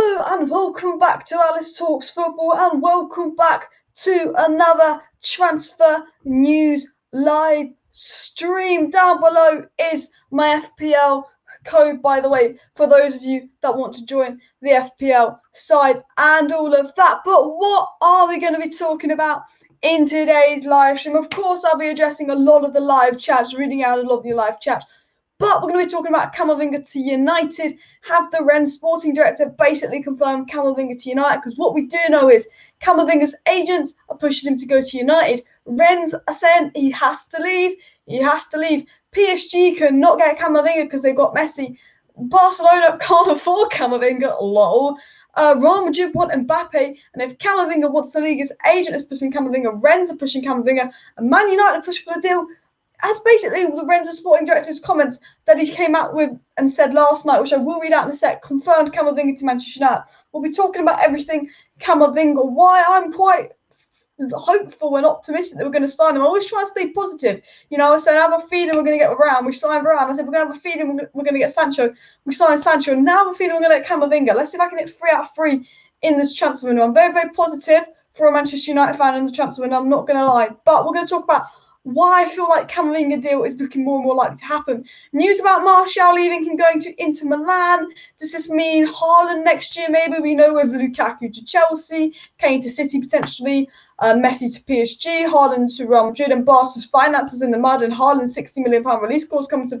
Hello and welcome back to Alice Talks Football and welcome back to another transfer news live stream. Down below is my FPL code, by the way, for those of you that want to join the FPL side and all of that. But what are we going to be talking about in today's live stream? Of course, I'll be addressing a lot of the live chats, reading out a lot of the live chats. But we're going to be talking about CAMAVINGA to United. Have the Rennes sporting director basically confirmed CAMAVINGA to United? Because what we do know is CAMAVINGA's agents are pushing him to go to United. Rennes are saying he has to leave. He has to leave. PSG cannot get CAMAVINGA because they've got Messi. Barcelona can't afford CAMAVINGA. Lol. Real Madrid want MBAPPE, and if CAMAVINGA wants the league, his agent is pushing CAMAVINGA. Rennes are pushing CAMAVINGA, and Man United are pushing for the deal. As basically the Rennes sporting director's comments that he came out with and said last night, which I will read out in a sec, confirmed CAMAVINGA to Manchester United. We'll be talking about everything CAMAVINGA, why I'm quite hopeful and optimistic that we're going to sign him. I always try and stay positive. You know, I said, I have a feeling we're going to get Varane. We signed Varane. I said, we're going to have a feeling we're going to get Sancho. We signed Sancho. And now I have a feeling we're going to get CAMAVINGA. Let's see if I can hit 3 out of 3 in this transfer window. I'm very, very positive for a Manchester United fan in the transfer window. I'm not going to lie. But we're going to talk about why I feel like CAMAVINGA deal is looking more and more likely to happen. News about Martial leaving, him going to Inter Milan. Does this mean HAALAND next year? Maybe we know with LUKAKU to Chelsea, Kane to City potentially, Messi to PSG, HAALAND to Real Madrid, and Barca's finances in the mud, and HAALAND's £60 million release clause comes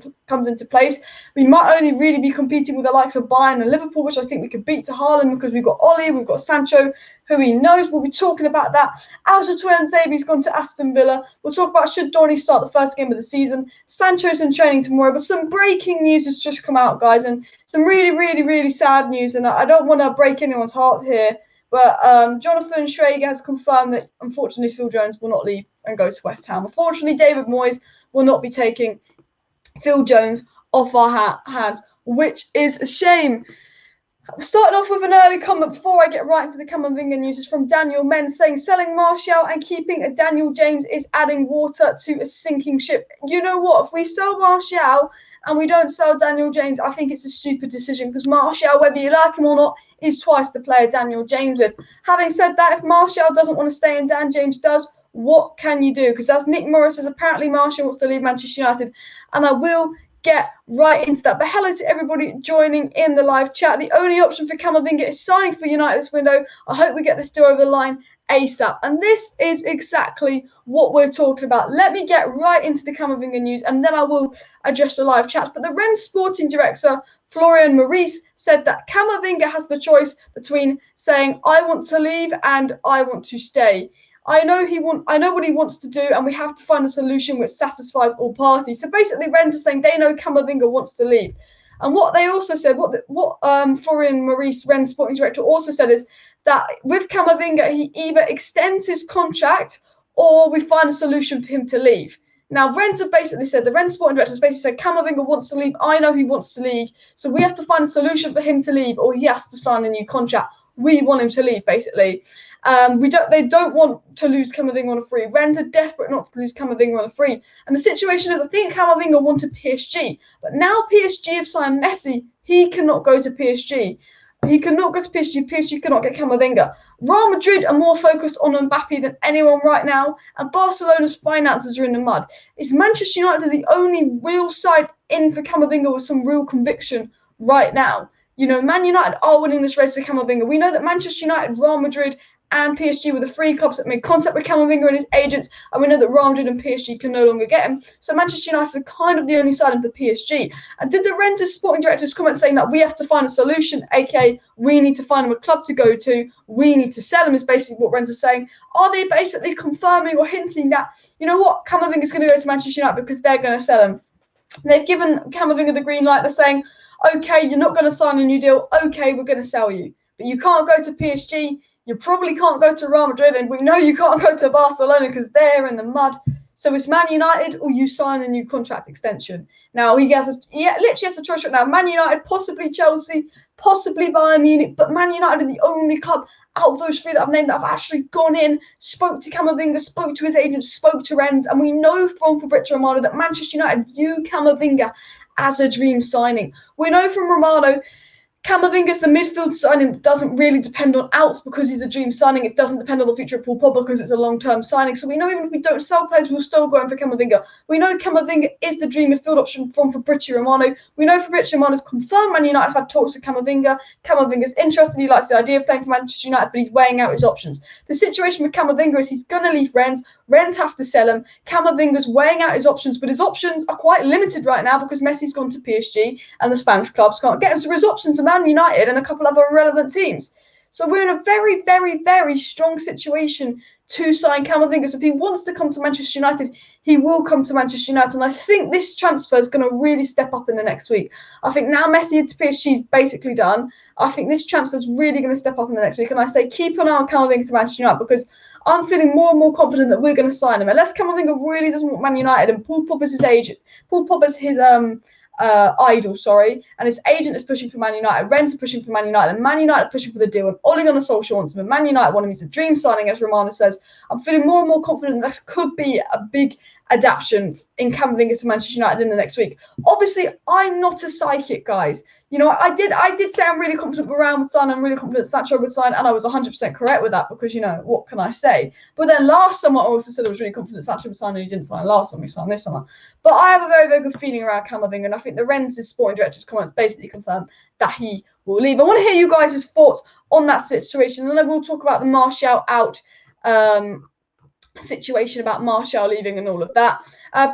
into place. We might only really be competing with the likes of Bayern and Liverpool, which I think we could beat to HAALAND because we've got Oli, we've got Sancho, who he knows. We'll be talking about that. Alja Tuanzebe's gone to Aston Villa. We'll talk about should Donny start the first game of the season. Sancho's in training tomorrow, but some breaking news has just come out, guys, and some really, really, really sad news, and I don't want to break anyone's heart here. But Jonathan Schrager has confirmed that, unfortunately, Phil Jones will not leave and go to West Ham. Unfortunately, David Moyes will not be taking Phil Jones off our hands, which is a shame. Starting off with an early comment before I get right into the CAMAVINGA news is from Daniel Menz saying, selling Martial and keeping a Daniel James is adding water to a sinking ship. You know what? If we sell Martial and we don't sell Daniel James, I think it's a stupid decision because Martial, whether you like him or not, is twice the player Daniel James is. Having said that, if Martial doesn't want to stay and Dan James does, what can you do? Because as Nick Morris says, apparently Martial wants to leave Manchester United, and I will get right into that. But hello to everybody joining in the live chat. The only option for CAMAVINGA is signing for United this window. I hope we get this deal over the line ASAP. And this is exactly what we're talking about. Let me get right into the CAMAVINGA news and then I will address the live chats. But the Rennes sporting director, Florian Maurice, said that CAMAVINGA has the choice between saying, I want to leave and I want to stay. I know what he wants to do, and we have to find a solution which satisfies all parties. So basically, Rennes are saying they know CAMAVINGA wants to leave. And what they also said, what Florian Maurice, Rennes sporting director, also said is that with CAMAVINGA, he either extends his contract or we find a solution for him to leave. Now, Rennes have basically said, the Rennes sporting director has basically said, CAMAVINGA wants to leave. I know he wants to leave. So we have to find a solution for him to leave or he has to sign a new contract. We want him to leave, basically. They don't want to lose CAMAVINGA on a free. Rennes are desperate not to lose CAMAVINGA on a free. And the situation is, I think CAMAVINGA wanted PSG, but now PSG have signed Messi. He cannot go to PSG. He cannot go to PSG. PSG cannot get CAMAVINGA. Real Madrid are more focused on MBAPPE than anyone right now, and Barcelona's finances are in the mud. Is Manchester United the only real side in for CAMAVINGA with some real conviction right now? You know, Man United are winning this race for CAMAVINGA. We know that Manchester United, Real Madrid, and PSG were the 3 clubs that made contact with CAMAVINGA and his agents, and we know that Real Madrid and PSG can no longer get him. So Manchester United are kind of the only side for PSG. And did the Rennes sporting director's comment saying that we have to find a solution, aka we need to find him a club to go to, we need to sell him, is basically what Rennes are saying. Are they basically confirming or hinting that, you know what, CAMAVINGA is going to go to Manchester United because they're going to sell him? They've given CAMAVINGA the green light. They're saying, okay, you're not going to sign a new deal. Okay, we're going to sell you. But you can't go to PSG. You probably can't go to Real Madrid. And we know you can't go to Barcelona because they're in the mud. So it's Man United or you sign a new contract extension. Now, he literally has the choice right now. Man United, possibly Chelsea, possibly Bayern Munich. But Man United are the only club out of those 3 that I've named that have actually gone in, spoke to CAMAVINGA, spoke to his agents, spoke to Rennes. And we know from Fabrizio Romano that Manchester United view CAMAVINGA as a dream signing. We know from Romano, CAMAVINGA'S the midfield signing doesn't really depend on outs because he's a dream signing. It doesn't depend on the future of Paul Pogba because it's a long-term signing. So we know even if we don't sell players, we'll still go in for CAMAVINGA. We know CAMAVINGA is the dream midfield option from Fabrizio Romano. We know Fabrizio Romano's confirmed Man United have had talks with CAMAVINGA. CAMAVINGA's interested. He likes the idea of playing for Manchester United, but he's weighing out his options. The situation with CAMAVINGA is he's going to leave Rennes. Rennes have to sell him. CAMAVINGA's weighing out his options, but his options are quite limited right now because Messi's gone to PSG and the Spanish clubs can't get him. So his options are Man United and a couple other irrelevant teams. So we're in a very, very, very strong situation to sign CAMAVINGA. So if he wants to come to Manchester United, he will come to Manchester United. And I think this transfer is going to really step up in the next week. I think now Messi to PSG is basically done. I think this transfer is really going to step up in the next week. And I say keep an eye on CAMAVINGA to Manchester United because I'm feeling more and more confident that we're going to sign him. Unless CAMAVINGA really doesn't want Man United and Paul Pogba's his agent. Paul Pogba's his idol, and his agent is pushing for Man United. Rennes are pushing for Man United, and Man United are pushing for the deal. And Ole Gunnar Solskjaer wants him, and Man United want him. He's a dream signing, as Romano says. I'm feeling more and more confident that this could be a big adaptation in CAMAVINGA to Manchester United in the next week. Obviously, I'm not a psychic, guys. You know, I did say I'm really confident Varane would sign. I'm really confident Sancho would sign, and I was 100% correct with that because, you know, what can I say? But then last summer, I also said I was really confident Sancho would sign, and he didn't sign last summer. He signed this summer. But I have a very, very good feeling around CAMAVINGA, and I think the Rennes' sporting director's comments basically confirmed that he will leave. I want to hear you guys' thoughts on that situation, and then we'll talk about the Martial out situation about Martial leaving and all of that.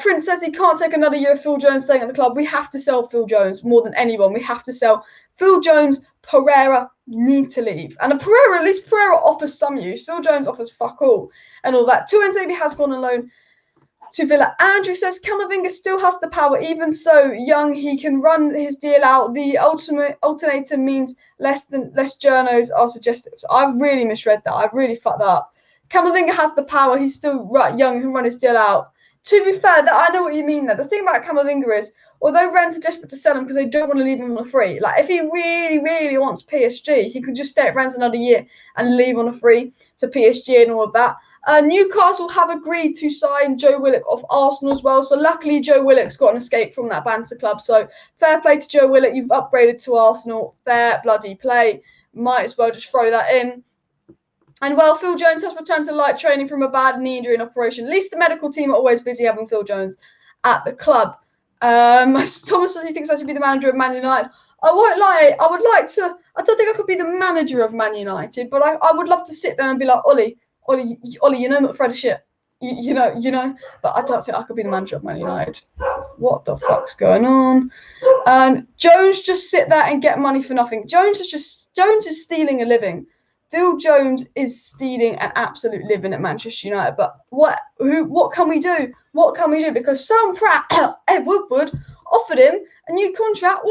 Prince says he can't take another year of Phil Jones staying at the club. We have to sell Phil Jones more than anyone. We have to sell Phil Jones. Pereira need to leave. And Pereira, at least Pereira offers some use. Phil Jones offers fuck all and all that. Tuanzebe has gone on loan to Villa. Andrew says CAMAVINGA still has the power. Even so young, he can run his deal out. The alternator means less journos are suggested. So I've really misread that. I've really fucked that up. CAMAVINGA has the power. He's still young and can run his deal out. To be fair, I know what you mean there. The thing about CAMAVINGA is, although Rennes are desperate to sell him because they don't want to leave him on a free, like if he really, really wants PSG, he could just stay at Rennes another year and leave on a free to PSG and all of that. Newcastle have agreed to sign Joe Willock of Arsenal as well. So luckily, Joe Willock's got an escape from that banter club. So fair play to Joe Willock. You've upgraded to Arsenal. Fair bloody play. Might as well just throw that in. And well, Phil Jones has returned to light training from a bad knee injury and operation. At least the medical team are always busy having Phil Jones at the club. Thomas says he thinks I should be the manager of Man United. I won't lie. I would like to. I don't think I could be the manager of Man United, but I would love to sit there and be like, Ollie, you know McFred is shit. You know. But I don't think I could be the manager of Man United. What the fuck's going on? And Jones just sit there and get money for nothing. Jones is stealing a living. Phil Jones is stealing an absolute living at Manchester United. But what can we do? What can we do? Because Sam Pratt, Ed Woodward, offered him a new contract,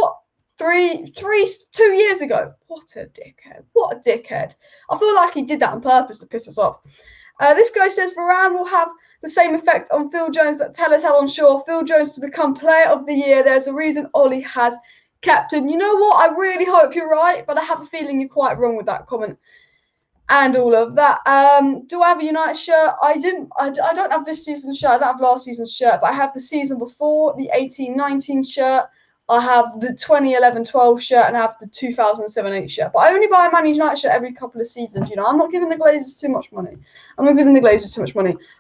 2 years ago. What a dickhead. What a dickhead. I feel like he did that on purpose to piss us off. This guy says Varane will have the same effect on Phil Jones that Telltale on Shaw. Phil Jones to become player of the year. There's a reason Ollie has captain. You know what? I really hope you're right, but I have a feeling you're quite wrong with that comment. And all of that. Do I have a United shirt? I don't have this season's shirt. I don't have last season's shirt, but I have the season before, the 18-19 shirt. I have the 2011-12 shirt, and I have the 2007-8 shirt. But I only buy a Man United shirt every couple of seasons. You know, I'm not giving the Glazers too much money.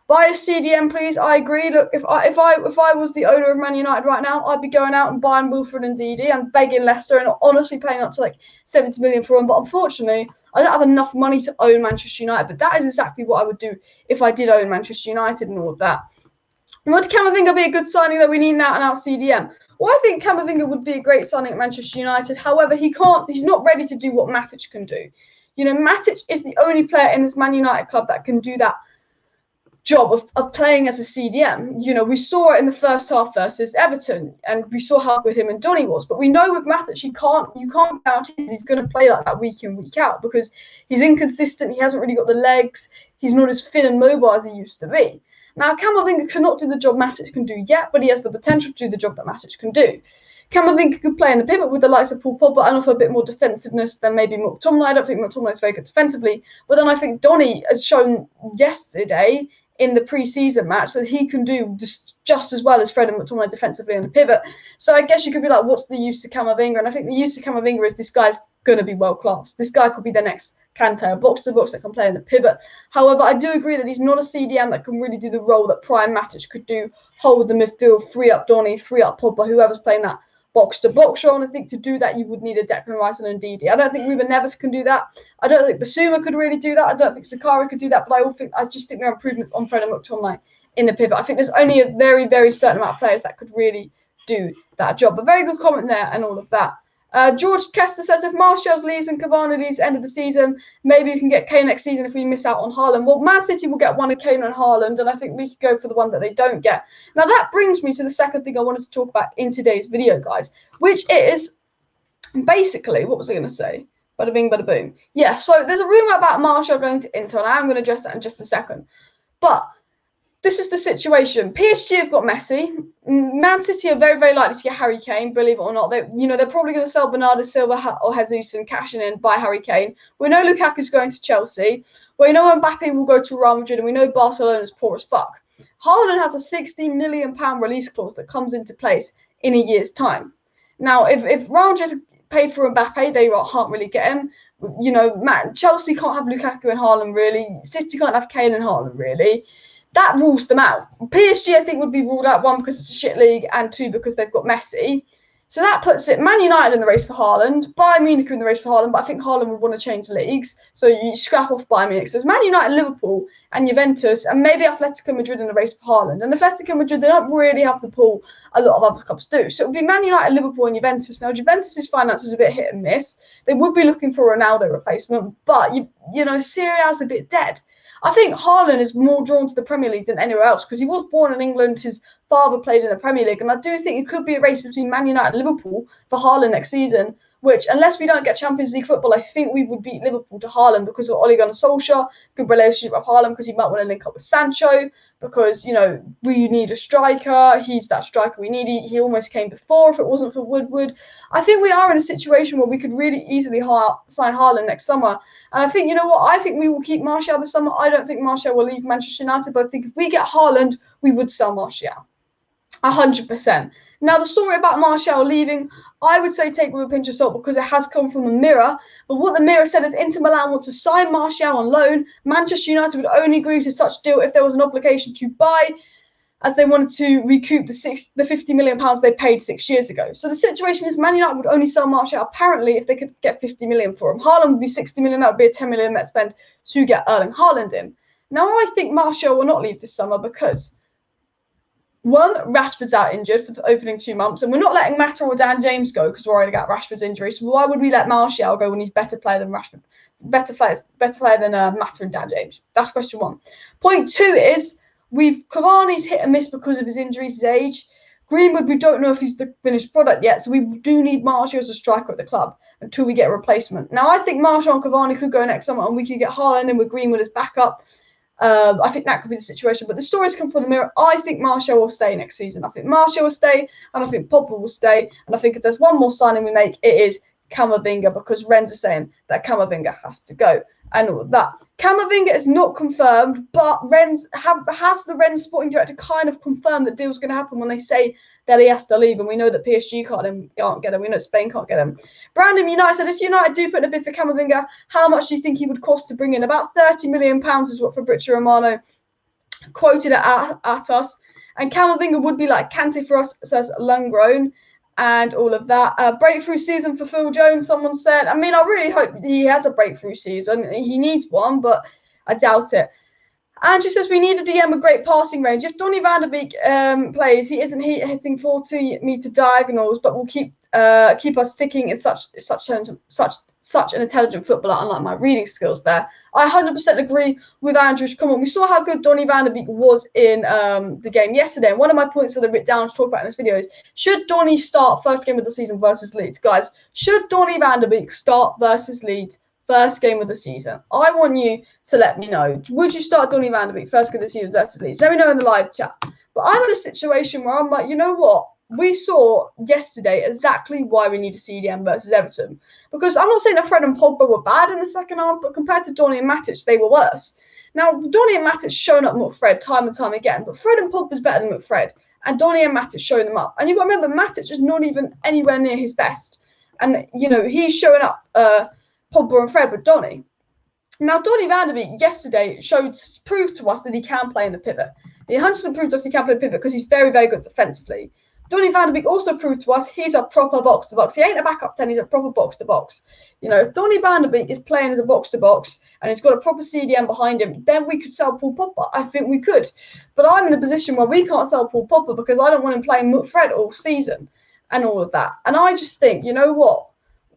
Buy a CDM, please. I agree. Look, if I was the owner of Man United right now, I'd be going out and buying Wilfred and Ndidi and begging Leicester and honestly paying up to like 70 million for them. But unfortunately, I don't have enough money to own Manchester United. But that is exactly what I would do if I did own Manchester United and all of that. Would CAMAVINGA be a good signing that we need an out-and-out CDM? Well, I think CAMAVINGA would be a great signing at Manchester United. However, he's not ready to do what Matic can do. You know, Matic is the only player in this Man United club that can do that job of playing as a CDM. You know, we saw it in the first half versus Everton, and we saw how good him and Donny was. But we know with Matic, you can't guarantee he's going to play like that week in, week out because he's inconsistent. He hasn't really got the legs. He's not as fit and mobile as he used to be. Now, CAMAVINGA cannot do the job Matic can do yet, but he has the potential to do the job that Matic can do. CAMAVINGA could play in the pivot with the likes of Paul Pogba and offer a bit more defensiveness than maybe McTominay. I don't think McTominay is very good defensively, but then I think Donny has shown yesterday in the pre-season match so that he can do just as well as Fred and McTominay defensively on the pivot. So I guess you could be like, what's the use of Camavinga? And I think the use of Camavinga is this guy's going to be world class. This guy could be the next Kante, a box-to-box that can play in the pivot. However, I do agree that he's not a CDM that can really do the role that Prime Matic could do, hold the midfield, free up Donny, free up Pogba, whoever's playing that box-to-box role. And I think to do that, you would need a Declan Rice and Ndidi. I don't think Ruben Neves can do that. I don't think Basuma could really do that. I don't think Sakari could do that. But I just think there are improvements on Fred and McTominay in the pivot. I think there's only a very, very certain amount of players that could really do that job. But very good comment there and all of that. George Kester says, if Martial leaves and Cavani leaves end of the season, maybe we can get Kane next season if we miss out on Haaland. Well, Man City will get one of Kane and Haaland, and I think we could go for the one that they don't get. Now, that brings me to the second thing I wanted to talk about in today's video, guys, which is basically, what was I going to say? Bada bing, bada boom. Yeah, so there's a rumour about Martial going to Inter, and I'm going to address that in just a second. But this is the situation. PSG have got Messi. Man City are very, very likely to get Harry Kane, believe it or not. They're probably going to sell Bernardo Silva or Jesus and cash in and buy Harry Kane. We know Lukaku's going to Chelsea. We know MBAPPE will go to Real Madrid, and we know Barcelona's poor as fuck. Haaland has a £60 million release clause that comes into place in a year's time. Now, if Real Madrid paid for MBAPPE, they can't really get him. Chelsea can't have Lukaku and Haaland, really. City can't have Kane and Haaland, really. That rules them out. PSG, I think, would be ruled out, one, because it's a shit league, and two, because they've got Messi. So that puts it Man United in the race for Haaland, Bayern Munich in the race for Haaland, but I think Haaland would want to change leagues. So you scrap off Bayern Munich. So it's Man United, Liverpool, and Juventus, and maybe Atletico Madrid in the race for Haaland. And Atletico Madrid, they don't really have the pull a lot of other clubs do. So it would be Man United, Liverpool, and Juventus. Now, Juventus' finances are a bit hit and miss. They would be looking for a Ronaldo replacement, but, Serie A's a bit dead. I think Haaland is more drawn to the Premier League than anywhere else because he was born in England. His father played in the Premier League. And I do think it could be a race between Man United and Liverpool for Haaland next season, which, unless we don't get Champions League football, I think we would beat Liverpool to Haaland because of Ole Gunnar Solskjaer, good relationship with Haaland because he might want to link up with Sancho because, we need a striker. He's that striker we need. He almost came before if it wasn't for Woodward. I think we are in a situation where we could really easily sign Haaland next summer. And I think, you know what? I think we will keep Martial this summer. I don't think Martial will leave Manchester United, but I think if we get Haaland, we would sell Martial. 100%. Now, the story about Martial leaving, I would say take with a pinch of salt because it has come from the Mirror. But what the Mirror said is Inter Milan want to sign Martial on loan. Manchester United would only agree to such deal if there was an obligation to buy, as they wanted to recoup the £50 million they paid 6 years ago. So the situation is Man United would only sell Martial apparently if they could get 50 million for him. Haaland would be 60 million. That would be a 10 million net spend to get Erling Haaland in. Now, I think Martial will not leave this summer because, one, Rashford's out injured for the opening 2 months, and we're not letting Mata or Dan James go because we're worried about Rashford's injury. So why would we let Martial go when he's better player than Rashford, better player than Mata and Dan James? That's question one. Point two is Cavani's hit and miss because of his injuries, his age. Greenwood, we don't know if he's the finished product yet, so we do need Martial as a striker at the club until we get a replacement. Now, I think Martial and Cavani could go next summer, and we could get Haaland in with Greenwood as backup. I think that could be the situation. But the stories come from the Mirror. I think Martial will stay next season. I think Martial will stay, and I think Pogba will stay. And I think if there's one more signing we make, it is Camavinga, because Rennes are saying that Camavinga has to go and all of that. Camavinga is not confirmed, but has the Rennes sporting director kind of confirmed that deal's going to happen when they say that he has to leave, and we know that PSG can't get him. We know Spain can't get him. Brandon United said, if United do put in a bid for Camavinga, how much do you think he would cost to bring in? About £30 million is what Fabrizio Romano quoted at us. And Camavinga would be like Kante for us, says Lundgren, and all of that. Breakthrough season for Phil Jones, someone said. I mean, I really hope he has a breakthrough season. He needs one, but I doubt it. Andrew says, we need a DM with great passing range. If Donny van de Beek plays, he isn't hitting 40-metre diagonals, but will keep us ticking in such an intelligent footballer, unlike my reading skills there. I 100% agree with Andrew's comment. We saw how good Donny van de Beek was in the game yesterday. And one of my points that I've written down to talk about in this video is, should Donny start first game of the season versus Leeds? Guys, should Donny van de Beek start versus Leeds first game of the season? I want you to let me know. Would you start Donny van de Beek first game of the season versus Leeds? Let me know in the live chat. But I'm in a situation where I'm like, you know what? We saw yesterday exactly why we need a CDM versus Everton. Because I'm not saying that Fred and Pogba were bad in the second half, but compared to Donny and Matic, they were worse. Now, Donny and Matic shown up more Fred time and time again, but Fred and Pogba's better than Fred. And Donny and Matic showing them up. And you've got to remember, Matic is not even anywhere near his best. And, he's showing up Pogba and Fred with Donny. Now, Donny van de Beek yesterday proved to us that he can play in the pivot. He 100% proved to us he can play in the pivot because he's very, very good defensively. Donny van de Beek also proved to us he's a proper box-to-box. He ain't a backup 10, he's a proper box-to-box. If Donny van de Beek is playing as a box-to-box and he's got a proper CDM behind him, then we could sell Paul Pogba. I think we could. But I'm in a position where we can't sell Paul Pogba because I don't want him playing Fred all season and all of that. And I just think, you know what?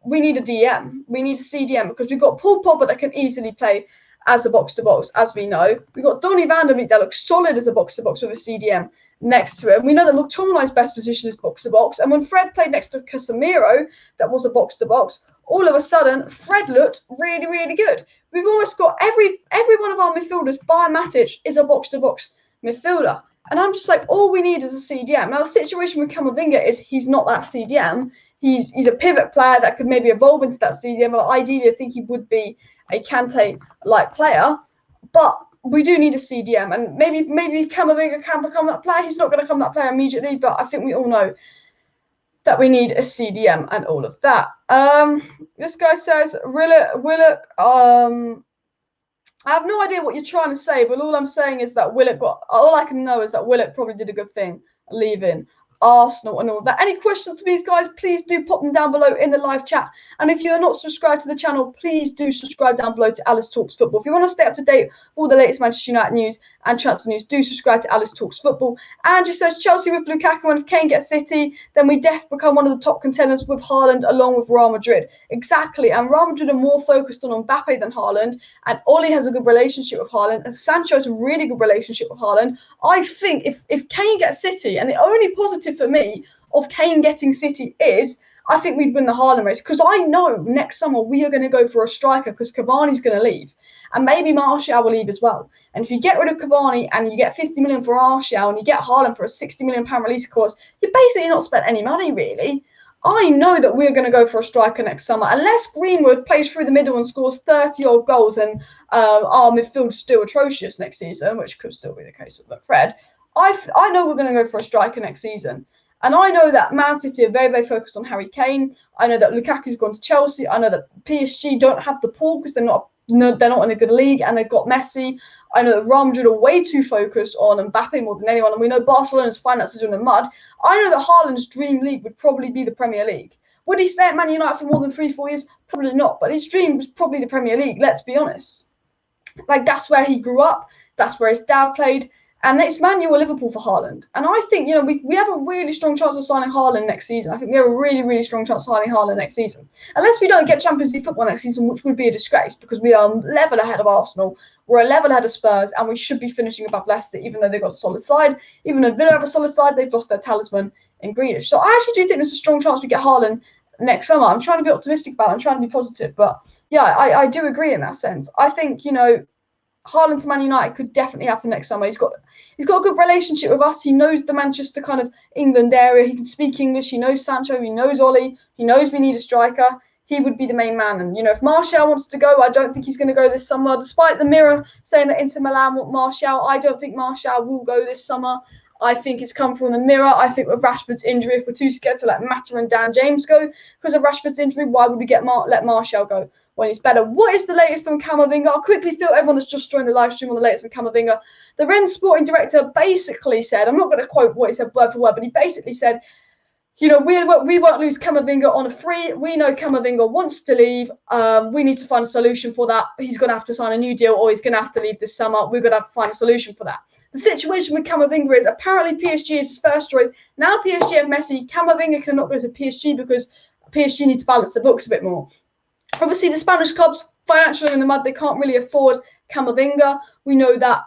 We need a DM. We need a CDM because we've got Paul Pogba that can easily play as a box-to-box, as we know. We've got Donny van de Beek that looks solid as a box-to-box with a CDM next to him. We know that McTominay's best position is box-to-box. And when Fred played next to Casemiro, that was a box-to-box, all of a sudden, Fred looked really, really good. We've almost got every one of our midfielders, bar Matic, is a box-to-box midfielder. And I'm just like, all we need is a CDM. Now, the situation with Camavinga is he's not that CDM. He's a pivot player that could maybe evolve into that CDM. But ideally, I think he would be a Kante-like player. But we do need a CDM. And maybe Camavinga can become that player. He's not going to become that player immediately. But I think we all know that we need a CDM and all of that. This guy says, Willock, I have no idea what you're trying to say, but all I'm saying is that all I can know is that Willock probably did a good thing leaving Arsenal and all that. Any questions for these guys, please do pop them down below in the live chat. And if you're not subscribed to the channel, please do subscribe down below to Alice Talks Football. If you want to stay up to date with all the latest Manchester United news and transfer news, do subscribe to Alice Talks Football. Andrew says Chelsea with Lukaku, and if Kane gets City, then we definitely become one of the top contenders with Haaland along with Real Madrid. Exactly, and Real Madrid are more focused on MBAPPE than Haaland, and Oli has a good relationship with Haaland, and Sancho has a really good relationship with Haaland. I think if Kane gets City, and the only positive for me of Kane getting City is I think we'd win the Haaland race, because I know next summer we are going to go for a striker because Cavani's going to leave. And maybe Martial will leave as well. And if you get rid of Cavani and you get 50 million for Martial and you get Haaland for a £60 million release clause, you're basically not spent any money, really. I know that we're going to go for a striker next summer. Unless Greenwood plays through the middle and scores 30-odd goals and our midfield's still atrocious next season, which could still be the case with Fred, I know we're going to go for a striker next season. And I know that Man City are very, very focused on Harry Kane. I know that Lukaku's gone to Chelsea. I know that PSG don't have the pull because they're not in a good league and they've got Messi. I know that Real Madrid are way too focused on MBAPPE more than anyone. And we know Barcelona's finances are in the mud. I know that Haaland's dream league would probably be the Premier League. Would he stay at Man United for more than 3-4 years? Probably not. But his dream was probably the Premier League, let's be honest. Like, that's where he grew up. That's where his dad played. And it's Man U or Liverpool for Haaland. And I think, we have a really strong chance of signing Haaland next season. I think we have a really, really strong chance of signing Haaland next season. Unless we don't get Champions League football next season, which would be a disgrace because we are level ahead of Arsenal. We're a level ahead of Spurs and we should be finishing above Leicester, even though they've got a solid side. Even though Villa have a solid side, they've lost their talisman in Grealish. So I actually do think there's a strong chance we get Haaland next summer. I'm trying to be optimistic about it. I'm trying to be positive. But yeah, I do agree in that sense. I think, Haaland to Man United could definitely happen next summer. He's got a good relationship with us. He knows the Manchester kind of England area. He can speak English. He knows Sancho. He knows Oli. He knows we need a striker. He would be the main man. And, if Martial wants to go, I don't think he's going to go this summer. Despite the Mirror saying that Inter Milan want Martial, I don't think Martial will go this summer. I think it's come from the Mirror. I think with Rashford's injury, if we're too scared to let Mata and Dan James go because of Rashford's injury, why would we let Martial go when he's better? What is the latest on Camavinga? I'll quickly fill everyone that's just joined the live stream on the latest on Camavinga. The Rennes sporting director basically said, I'm not going to quote what he said word for word, but he basically said, we won't lose Camavinga on a free. We know Camavinga wants to leave. We need to find a solution for that. He's going to have to sign a new deal or he's going to have to leave this summer. We're going to have to find a solution for that. The situation with Camavinga is apparently PSG is his first choice. Now PSG have Messi. Camavinga cannot go to PSG because PSG need to balance the books a bit more. Obviously, the Spanish clubs financially in the mud. They can't really afford Camavinga. We know that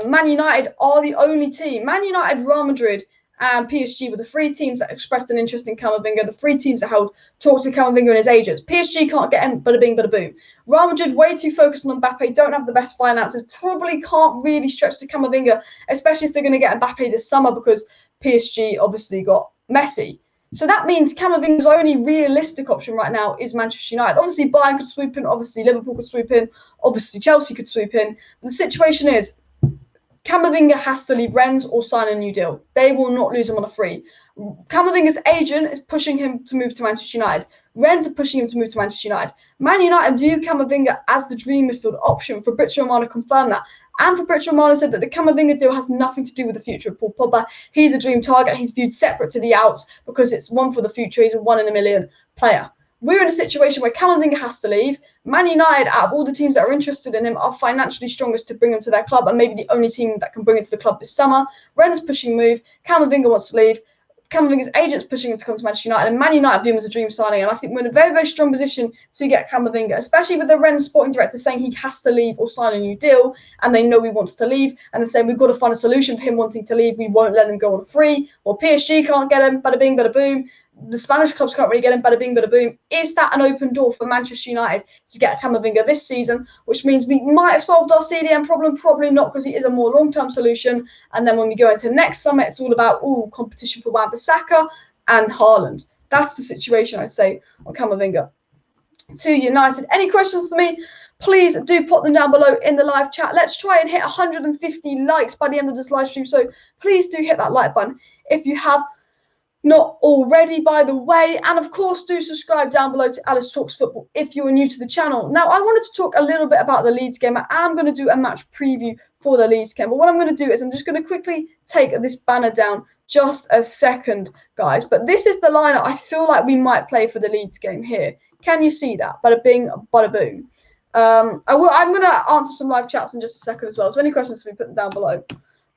Man United are the only team. Man United, Real Madrid, and PSG were the three teams that expressed an interest in Camavinga, the three teams that held talks to Camavinga and his agents. PSG can't get him, bada bing, bada boom. Real Madrid, way too focused on MBAPPE, don't have the best finances, probably can't really stretch to Camavinga, especially if they're going to get MBAPPE this summer because PSG obviously got Messi. So that means Camavinga's only realistic option right now is Manchester United. Obviously, Bayern could swoop in. Obviously, Liverpool could swoop in. Obviously, Chelsea could swoop in. The situation is Camavinga has to leave Rennes or sign a new deal. They will not lose him on a free. Camavinga's agent is pushing him to move to Manchester United. Rennes are pushing him to move to Manchester United. Man United view Camavinga as the dream midfield option. Fabrizio Romano confirmed that. And Fabrizio Romano said that the Camavinga deal has nothing to do with the future of Paul Pogba. He's a dream target. He's viewed separate to the outs because it's one for the future. He's a 1 in a million player. We're in a situation where Camavinga has to leave. Man United, out of all the teams that are interested in him, are financially strongest to bring him to their club and maybe the only team that can bring him to the club this summer. Rennes pushing move. Camavinga wants to leave. Camavinga's agent's pushing him to come to Manchester United, and Man United view him as a dream signing. And I think we're in a very, very strong position to get Camavinga, especially with the Rennes sporting director saying he has to leave or sign a new deal, and they know he wants to leave, and they're saying we've got to find a solution for him wanting to leave. We won't let him go on free. Or PSG can't get him. Bada bing, bada boom. The Spanish clubs can't really get him. Bada bing, bada boom. Is that an open door for Manchester United to get Camavinga this season? Which means we might have solved our CDM problem. Probably not, because he is a more long-term solution. And then when we go into next summer, it's all about competition for Wan-Bissaka and HAALAND. That's the situation, I'd say, on Camavinga to United. Any questions for me? Please do put them down below in the live chat. Let's try and hit 150 likes by the end of this live stream. So please do hit that like button if you have not already, by the way. And of course, do subscribe down below to Alice Talks Football if you are new to the channel. Now, I wanted to talk a little bit about the Leeds game. I am going to do a match preview for the Leeds game. But what I'm going to do is I'm just going to quickly take this banner down just a second, guys. But this is the lineup I feel like we might play for the Leeds game here. Can you see that? Bada bing, bada boom. I'm going to answer some live chats in just a second as well. So any questions, we put them down below.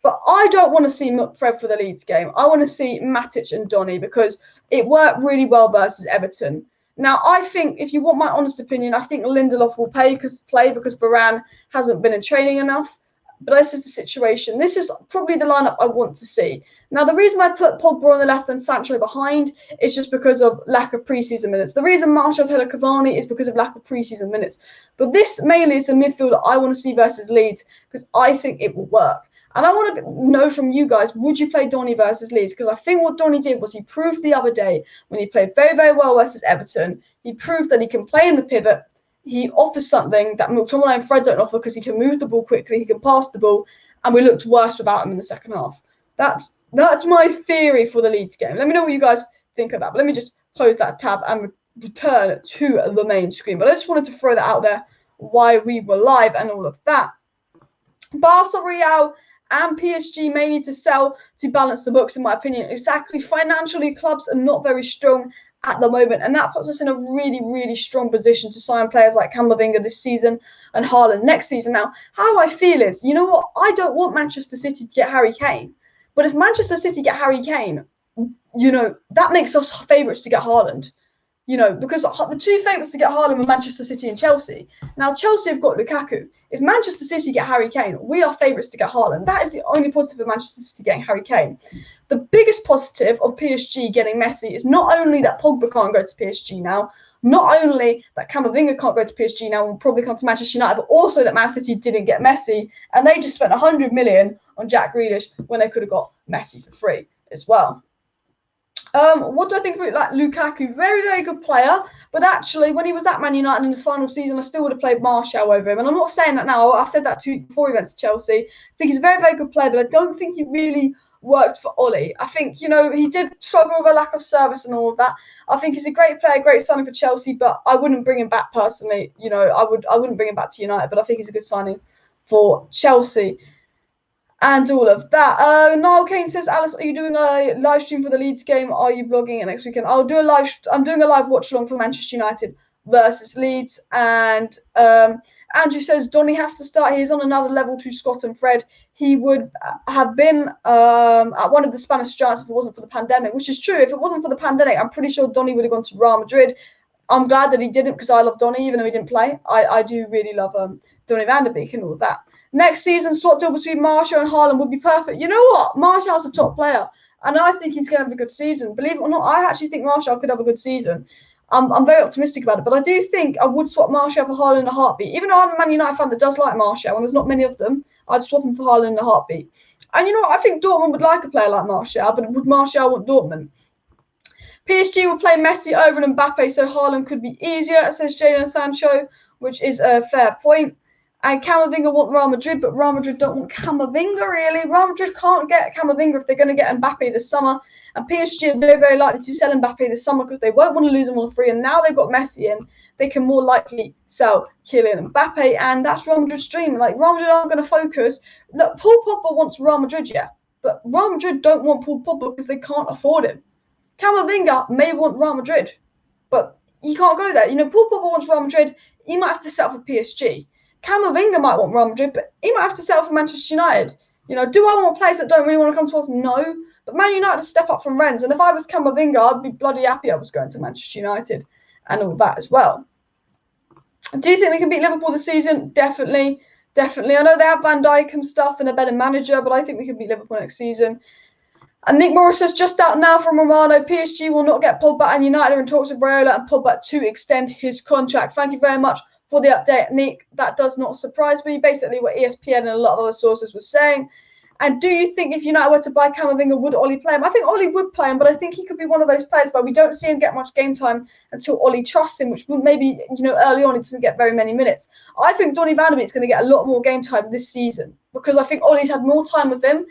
But I don't want to see Fred for the Leeds game. I want to see Matic and Donny, because it worked really well versus Everton. Now, I think, if you want my honest opinion, I think Lindelof will play because Varane hasn't been in training enough. But this is the situation. This is probably the lineup I want to see. Now, the reason I put Pogba on the left and Sancho behind is just because of lack of preseason minutes. The reason Martial's ahead of Cavani is because of lack of preseason minutes. But this mainly is the midfield that I want to see versus Leeds, because I think it will work. And I want to know from you guys, would you play Donny versus Leeds? Because I think what Donny did was he proved the other day when he played very, very well versus Everton, he proved that he can play in the pivot. He offers something that McTominay and Fred don't offer, because he can move the ball quickly, he can pass the ball, and we looked worse without him in the second half. That's my theory for the Leeds game. Let me know what you guys think of that. But let me just close that tab and return to the main screen. But I just wanted to throw that out there, why we were live and all of that. Barca, Real and PSG may need to sell to balance the books, in my opinion. Exactly. Financially, clubs are not very strong at the moment, and that puts us in a really, really strong position to sign players like Camavinga this season and HAALAND next season. Now, how I feel is, you know what? I don't want Manchester City to get Harry Kane. But if Manchester City get Harry Kane, you know, that makes us favourites to get HAALAND. You know, because the two favourites to get HAALAND were Manchester City and Chelsea. Now, Chelsea have got Lukaku. If Manchester City get Harry Kane, we are favourites to get HAALAND. That is the only positive of Manchester City getting Harry Kane. The biggest positive of PSG getting Messi is not only that Pogba can't go to PSG now, not only that Camavinga can't go to PSG now and will probably come to Manchester United, but also that Man City didn't get Messi, and they just spent 100 million on Jack Grealish when they could have got Messi for free as well. What do I think about like Lukaku? Very, very good player. But actually, when he was at Man United in his final season, I still would have played Martial over him. And I'm not saying that now. I said that before he went to Chelsea. I think he's a very, very good player, but I don't think he really worked for Ollie. I think, you know, he did struggle with a lack of service and all of that. I think he's a great player, great signing for Chelsea, but I wouldn't bring him back personally. You know, I wouldn't bring him back to United, but I think he's a good signing for Chelsea. And all of that. Niall Kane says, Alice, are you doing a live stream for the Leeds game? Are you blogging it next weekend? I'm doing a live watch along for Manchester United versus Leeds. And Andrew says, Donny has to start. He's on another level to Scott and Fred. He would have been at one of the Spanish giants if it wasn't for the pandemic, which is true. If it wasn't for the pandemic, I'm pretty sure Donny would have gone to Real Madrid. I'm glad that he didn't, because I love Donny, even though he didn't play. I do really love Donny van de Beek and all of that. Next season, swap deal between Martial and HAALAND would be perfect. You know what? Martial's a top player, and I think he's going to have a good season. Believe it or not, I actually think Martial could have a good season. I'm very optimistic about it, but I do think I would swap Martial for HAALAND in a heartbeat. Even though I'm a Man United fan that does like Martial, and there's not many of them, I'd swap him for HAALAND in a heartbeat. And you know what? I think Dortmund would like a player like Martial, but would Martial want Dortmund? PSG will play Messi over and Mbappe, so Haaland could be easier, says Jadon Sancho, which is a fair point. And Camavinga want Real Madrid, but Real Madrid don't want Camavinga, really. Real Madrid can't get Camavinga if they're going to get Mbappe this summer. And PSG are very, very likely to sell Mbappe this summer because they won't want to lose him on free. And now they've got Messi in, they can more likely sell Kylian Mbappe. And that's Real Madrid's dream. Like, Real Madrid aren't going to focus. Look, Paul Pogba wants Real Madrid, yeah. But Real Madrid don't want Paul Pogba because they can't afford him. Camavinga may want Real Madrid, but you can't go there. You know, Paul Pogba wants Real Madrid. He might have to settle for PSG. Camavinga might want Real Madrid, but he might have to settle for Manchester United. You know, do I want players that don't really want to come to us? No. But Man United step up from Rennes. And if I was Camavinga, I'd be bloody happy I was going to Manchester United and all that as well. Do you think we can beat Liverpool this season? Definitely. Definitely. I know they have Van Dijk and stuff and a better manager, but I think we can beat Liverpool next season. And Nick Morris says, just out now from Romano, PSG will not get Pogba, and United are in talks with Raiola and Pogba to extend his contract. Thank you very much for the update, Nick. That does not surprise me. Basically what ESPN and a lot of other sources were saying. And do you think if United were to buy Camavinga, would Ollie play him? I think Ollie would play him, but I think he could be one of those players where we don't see him get much game time until Ollie trusts him, which maybe, you know, early on he doesn't get very many minutes. I think Donny van de Beek is going to get a lot more game time this season because I think Ollie's had more time with him.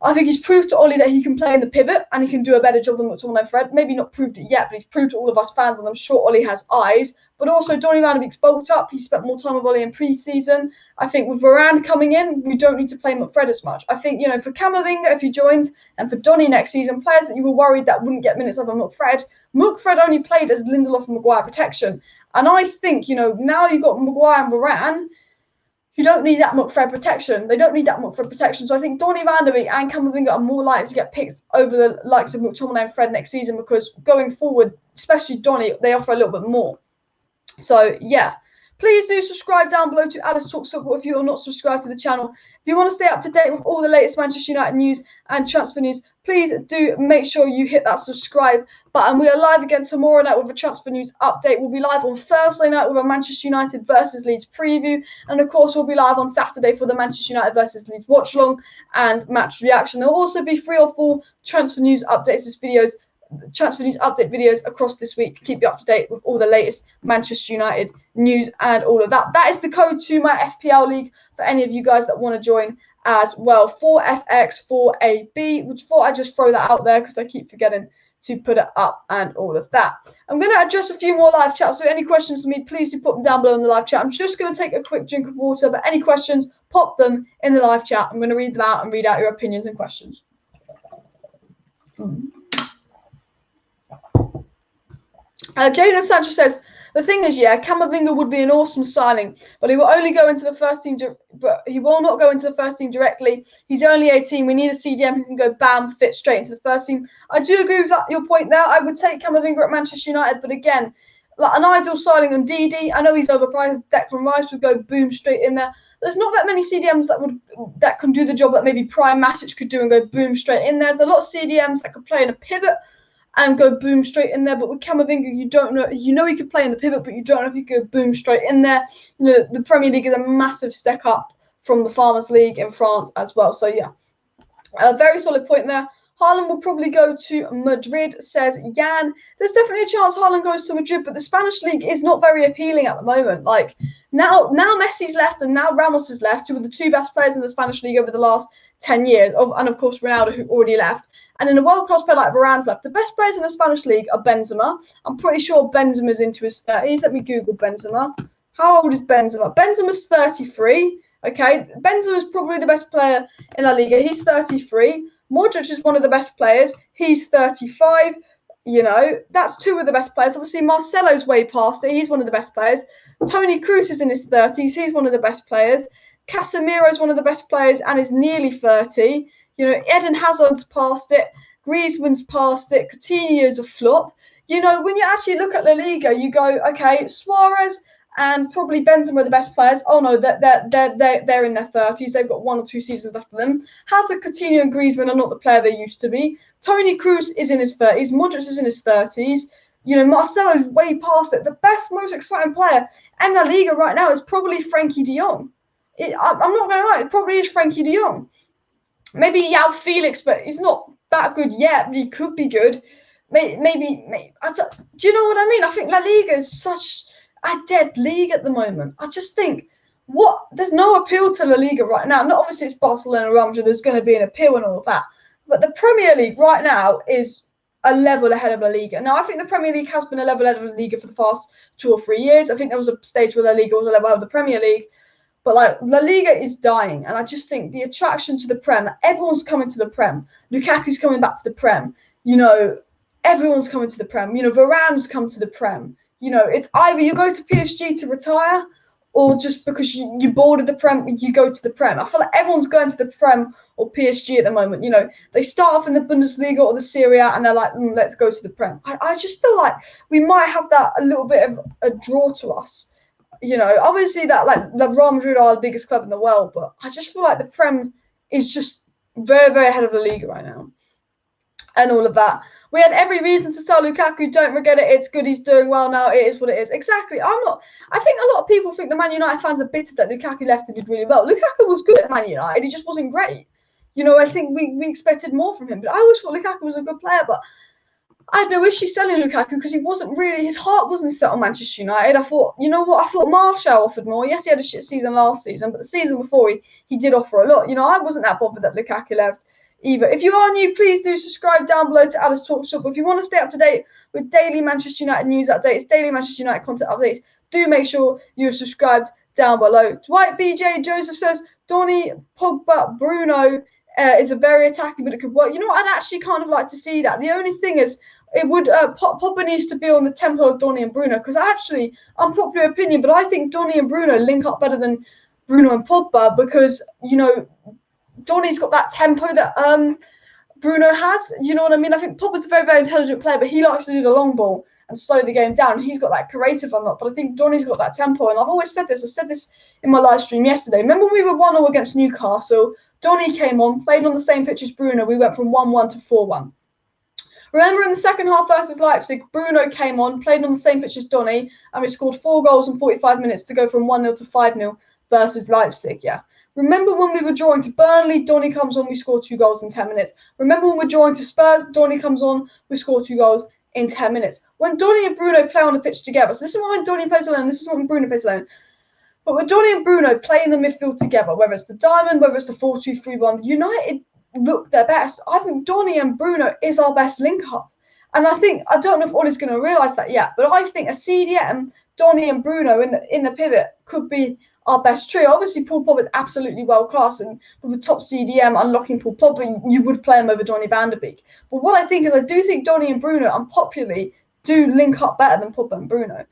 I think he's proved to Ollie that he can play in the pivot and he can do a better job than McTominay Fred. Maybe not proved it yet, but he's proved to all of us fans, and I'm sure Ollie has eyes. But also, Donny van de Beek's bulked up. He spent more time with Ollie in pre-season. I think with Varane coming in, we don't need to play McFred as much. I think, you know, for Camavinga, if he joins, and for Donny next season, players that you were worried that wouldn't get minutes over McFred only played as Lindelof and Maguire protection. And I think, you know, now you've got Maguire and Varane, you don't need that McFred protection. They don't need that McFred protection. So I think Donny van de Beek and Camavinga are more likely to get picked over the likes of McTominay and Fred next season because going forward, especially Donny, they offer a little bit more. So, yeah. Please do subscribe down below to Alice Talks Football if you are not subscribed to the channel. If you want to stay up to date with all the latest Manchester United news and transfer news, please do make sure you hit that subscribe button. We are live again tomorrow night with a transfer news update. We'll be live on Thursday night with a Manchester United versus Leeds preview. And, of course, we'll be live on Saturday for the Manchester United versus Leeds watch-along and match reaction. There will also be 3 or 4 transfer news updates, transfer news update videos across this week to keep you up to date with all the latest Manchester United news and all of that. That is the code to my FPL league for any of you guys that want to join as well. 4FX4AB, which thought I'd just throw that out there because I keep forgetting to put it up and all of that. I'm going to address a few more live chats, so any questions for me, please do put them down below in the live chat. I'm just going to take a quick drink of water, but any questions, pop them in the live chat. I'm going to read them out and read out your opinions and questions. Jadon Sancho says, the thing is, yeah, Camavinga would be an awesome signing, but he will only go into the first team. But he will not go into the first team directly. He's only 18. We need a CDM who can go bam, fit straight into the first team. I do agree with your point there. I would take Camavinga at Manchester United, but again, like an ideal signing on DD. I know he's overpriced. Declan Rice would go boom straight in there. There's not that many CDMs that can do the job that maybe Prime Matic could do and go boom straight in there. There's a lot of CDMs that could play in a pivot and go boom straight in there. But with Camavinga, you don't know. You know he could play in the pivot, but you don't know if he could go boom straight in there. You know, the Premier League is a massive step up from the Farmers League in France as well. So, yeah, a very solid point there. Haaland will probably go to Madrid, says Jan. There's definitely a chance Haaland goes to Madrid, but the Spanish league is not very appealing at the moment. Like, now Messi's left and now Ramos is left, who were the 2 best players in the Spanish league over the last 10 years. And, of course, Ronaldo, who already left. And in a world-class player like Varane's left. The best players in the Spanish league are Benzema. I'm pretty sure Benzema's into his 30s. Let me Google Benzema. How old is Benzema? Benzema's 33. Okay, Benzema's probably the best player in La Liga. He's 33. Modric is one of the best players. He's 35. You know, that's 2 of the best players. Obviously, Marcelo's way past it. He's one of the best players. Toni Kroos is in his 30s. He's one of the best players. Casemiro's one of the best players and is nearly 30. You know, Eden Hazard's past it. Griezmann's past it. Coutinho's a flop. You know, when you actually look at La Liga, you go, okay, Suarez and probably Benzema are the best players. Oh no, they're in their 30s. They've got 1 or 2 seasons left for them. Hazard, Coutinho, and Griezmann are not the player they used to be. Toni Kroos is in his 30s. Modric is in his 30s. You know, Marcelo's way past it. The best, most exciting player in La Liga right now is probably Frankie de Jong. I'm not going to lie, it probably is Frankie de Jong. Maybe João Felix, but he's not that good yet, but he could be good. maybe do you know what I mean? I think La Liga is such a dead league at the moment. I just think there's no appeal to La Liga right now. Not obviously it's Barcelona, Real Madrid, there's going to be an appeal and all of that. But the Premier League right now is a level ahead of La Liga. Now, I think the Premier League has been a level ahead of La Liga for the past 2 or 3 years. I think there was a stage where La Liga was a level ahead of the Premier League. But like La Liga is dying, and I just think the attraction to the Prem, everyone's coming to the Prem. Lukaku's coming back to the Prem. You know, everyone's coming to the Prem. You know, Varane's come to the Prem. You know, it's either you go to PSG to retire, or just because you bored of the Prem, you go to the Prem. I feel like everyone's going to the Prem or PSG at the moment. You know, they start off in the Bundesliga or the Serie A, and they're like, let's go to the Prem. I just feel like we might have that a little bit of a draw to us. You know, obviously that like the Real Madrid are the biggest club in the world, but I just feel like the Prem is just very, very ahead of the league right now. And all of that. We had every reason to sell Lukaku. Don't regret it. It's good. He's doing well now. It is what it is. Exactly. I think a lot of people think the Man United fans are bitter that Lukaku left and did really well. Lukaku was good at Man United. He just wasn't great. You know, I think we expected more from him. But I always thought Lukaku was a good player. But I had no issue selling Lukaku because his heart wasn't set on Manchester United. I thought, you know what? I thought Martial offered more. Yes, he had a shit season last season, but the season before he did offer a lot. You know, I wasn't that bothered that Lukaku left either. If you are new, please do subscribe down below to Alice Talk Shop. If you want to stay up to date with daily Manchester United news updates, daily Manchester United content updates, do make sure you're subscribed down below. Dwight BJ Joseph says, Donny, Pogba, Bruno is a very attacking, but it could work. You know what? I'd actually kind of like to see that. The only thing is, it would Pogba needs to be on the tempo of Donny and Bruno, because actually, unpopular opinion, but I think Donny and Bruno link up better than Bruno and Pogba, because, you know, Donny's got that tempo that Bruno has. You know what I mean? I think Pogba's a very, very intelligent player, but he likes to do the long ball and slow the game down. He's got that creative unlock, but I think Donny's got that tempo. And I've always said this. I said this in my live stream yesterday. Remember when we were 1-0 against Newcastle? Donny came on, played on the same pitch as Bruno. We went from 1-1 to 4-1. Remember in the second half versus Leipzig, Bruno came on, played on the same pitch as Donny, and we scored 4 goals in 45 minutes to go from 1-0 to 5-0 versus Leipzig, yeah. Remember when we were drawing to Burnley, Donny comes on, we scored 2 goals in 10 minutes. Remember when we're drawing to Spurs, Donny comes on, we score 2 goals in 10 minutes. When Donny and Bruno play on the pitch together, so this is when Donny plays alone, this is when Bruno plays alone. But when Donny and Bruno play in the midfield together, whether it's the diamond, whether it's the 4-2-3-1, United look their best. I think Donny and Bruno is our best link-up. And I don't know if Ollie's going to realise that yet, but I think a CDM, Donny and Bruno in the pivot could be our best trio. Obviously, Paul Pogba is absolutely world-class, and with the top CDM unlocking Paul Pogba, you would play him over Donny van de Beek. But what I think is I do think Donny and Bruno, unpopularly, do link up better than Pogba and Bruno.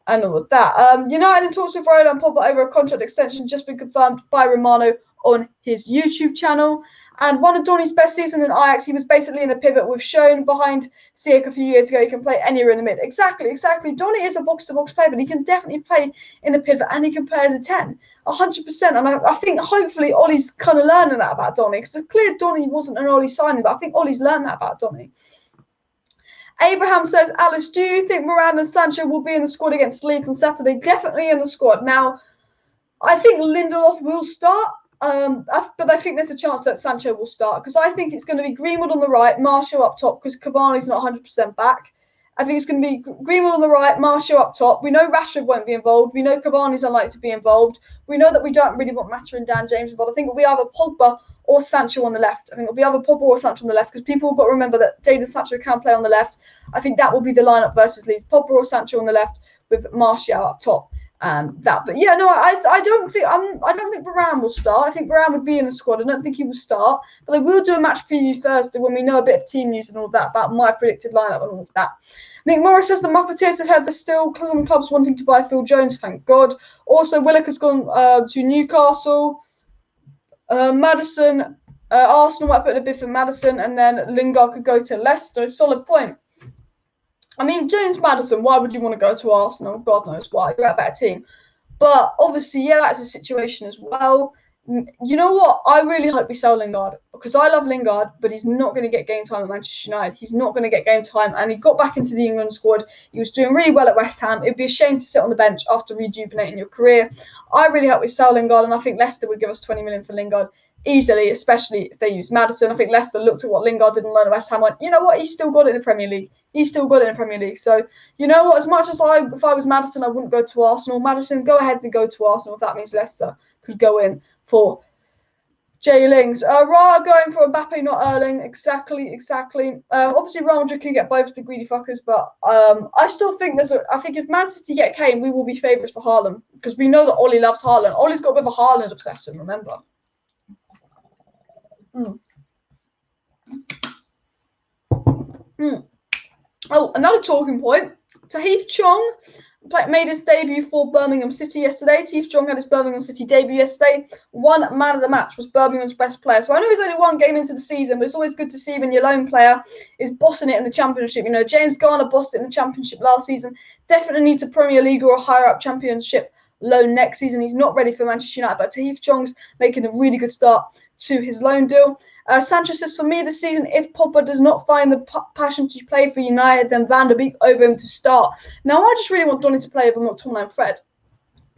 And all of that. United in talks with Roland Pogba over a contract extension just been confirmed by Romano on his YouTube channel. And one of Donny's best seasons in Ajax, he was basically in a pivot. We've shown behind Siak a few years ago he can play anywhere in the mid. Exactly. Donny is a box-to-box player, but he can definitely play in a pivot, and he can play as a 10, 100%. And I think hopefully Ollie's kind of learning that about Donny, because it's clear Donny wasn't an Ollie signing, but I think Ollie's learned that about Donny. Abraham says, Alice, do you think Moran and Sancho will be in the squad against Leeds on Saturday? Definitely in the squad. Now, I think Lindelof will start, but I think there's a chance that Sancho will start, because I think it's going to be Greenwood on the right, Martial up top, because Cavani's not 100% back. I think it's going to be Greenwood on the right, Martial up top. We know Rashford won't be involved. We know Cavani's unlikely to be involved. We know that we don't really want Mata and Dan James involved. I think it'll be either Pogba or Sancho on the left. I think it'll be either Pogba or Sancho on the left, because people have got to remember that Jadon Sancho can play on the left. I think that will be the lineup versus Leeds. Pogba or Sancho on the left with Martial up top. But yeah, no, I don't think Varane will start. I think Varane would be in the squad. I don't think he will start, but I will do a match preview Thursday when we know a bit of team news and all that about my predicted lineup and all of that. Nick Morris says the Muppeteers have had, but still some clubs wanting to buy Phil Jones. Thank God. Also, Willock has gone to Newcastle. Maddison, Arsenal might put a bid for Maddison, and then Lingard could go to Leicester. Solid point. I mean, James Maddison, why would you want to go to Arsenal? God knows why. You're a better team. But obviously, yeah, that's a situation as well. You know what? I really hope we sell Lingard, because I love Lingard, but he's not going to get game time at Manchester United. He's not going to get game time, and he got back into the England squad. He was doing really well at West Ham. It would be a shame to sit on the bench after rejuvenating your career. I really hope we sell Lingard, and I think Leicester would give us 20 million for Lingard easily, especially if they use Maddison. I think Leicester looked at what Lingard did and learned at West Ham, went, you know what, he's still got it in the Premier League. He's still got it in the Premier League. So, you know what, as much as if I was Maddison, I wouldn't go to Arsenal. Maddison, go ahead to go to Arsenal if that means Leicester could go in for Jay Lings. Ra going for Mbappe, not Erling. Exactly. Obviously, Real Madrid can get both the greedy fuckers, but I still think I think if Man City get Kane, we will be favourites for Haaland because we know that Ollie loves Haaland. Ollie's got a bit of a Haaland obsession, remember? Oh, another talking point. Tahith Chong made his debut for Birmingham City yesterday. Tahith Chong had his Birmingham City debut yesterday. One man of the match was Birmingham's best player. So I know he's only one game into the season, but it's always good to see when your lone player is bossing it in the Championship. You know, James Garner bossed it in the Championship last season. Definitely needs a Premier League or a higher up Championship loan next season. He's not ready for Manchester United, but Tahith Chong's making a really good start to his loan deal. Sanchez says, for me this season, if Pogba does not find the passion to play for United, then Van der Beek over him to start. Now, I just really want Donny to play over McTominay and Fred.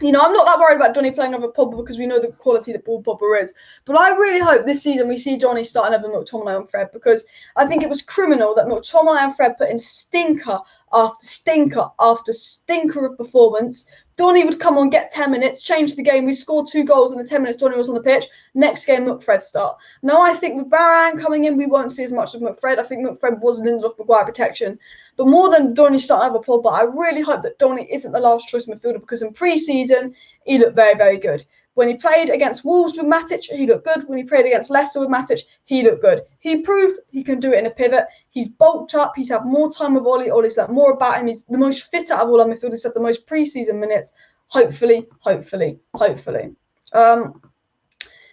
You know, I'm not that worried about Donny playing over Pogba because we know the quality that Paul Pogba is. But I really hope this season we see Donny starting over McTominay and Fred because I think it was criminal that McTominay and Fred put in stinker after stinker after stinker of performance. Donny would come on, get 10 minutes, change the game. We scored 2 goals in the 10 minutes Donny was on the pitch. Next game, McFred start. Now, I think with Varane coming in, we won't see as much of McFred. I think McFred was Lindelof Maguire protection. But more than Donny starting over Pogba, I really hope that Donny isn't the last choice midfielder because in pre-season, he looked very, very good. When he played against Wolves with Matic, he looked good. When he played against Leicester with Matic, he looked good. He proved he can do it in a pivot. He's bulked up. He's had more time with Ollie. Ollie's learned more about him. He's the most fit out of all our midfielders. He's had the most pre-season minutes. Hopefully.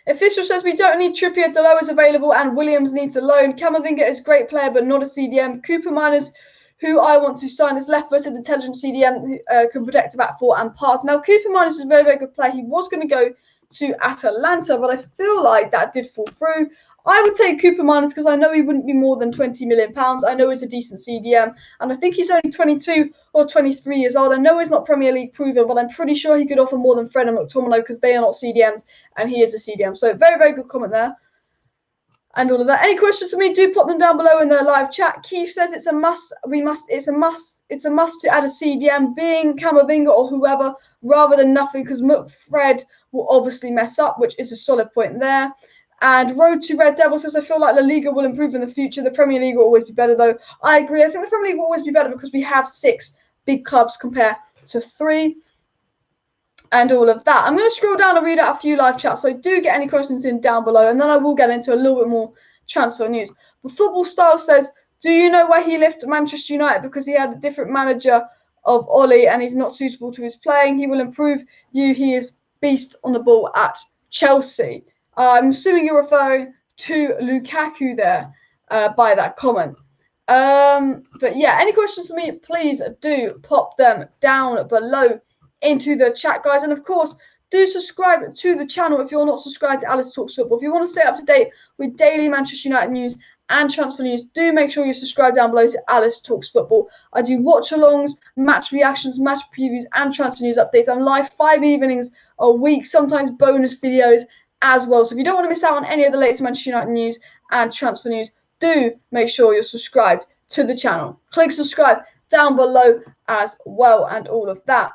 Official says we don't need Trippier. Delo is available and Williams needs a loan. Camavinga is a great player, but not a CDM. Cooper Miners, who I want to sign, is left-footed, intelligent CDM who can protect a back four and pass. Now, Cooper Miners is a very, very good player. He was going to go to Atalanta, but I feel like that did fall through. I would take Cooper Miners because I know he wouldn't be more than £20 million. I know he's a decent CDM, and I think he's only 22 or 23 years old. I know he's not Premier League proven, but I'm pretty sure he could offer more than Fred and McTominay because they are not CDMs, and he is a CDM. So very, very good comment there. And all of that. Any questions for me? Do pop them down below in the live chat. Keith says it's a must. It's a must to add a CDM, being Camavinga or whoever, rather than nothing, because Fred will obviously mess up, which is a solid point there. And Road to Red Devil says, I feel like La Liga will improve in the future. The Premier League will always be better, though. I agree. I think the Premier League will always be better because we have 6 big clubs compared to 3 and all of that. I'm going to scroll down and read out a few live chats, so do get any questions in down below, and then I will get into a little bit more transfer news. But Football Style says, do you know why he left Manchester United? Because he had a different manager of Ollie and he's not suitable to his playing. He will improve you. He is beast on the ball at Chelsea. I'm assuming you're referring to Lukaku there by that comment. But yeah, any questions for me, please do pop them down below into the chat, guys. And of course, do subscribe to the channel if you're not subscribed to Alice Talks Football. If you want to stay up to date with daily Manchester United news and transfer news, do make sure you subscribe down below to Alice Talks Football. I do watch-alongs, match reactions, match previews, and transfer news updates. I'm live 5 evenings a week, sometimes bonus videos as well. So if you don't want to miss out on any of the latest Manchester United news and transfer news, do make sure you're subscribed to the channel. Click subscribe down below as well and all of that.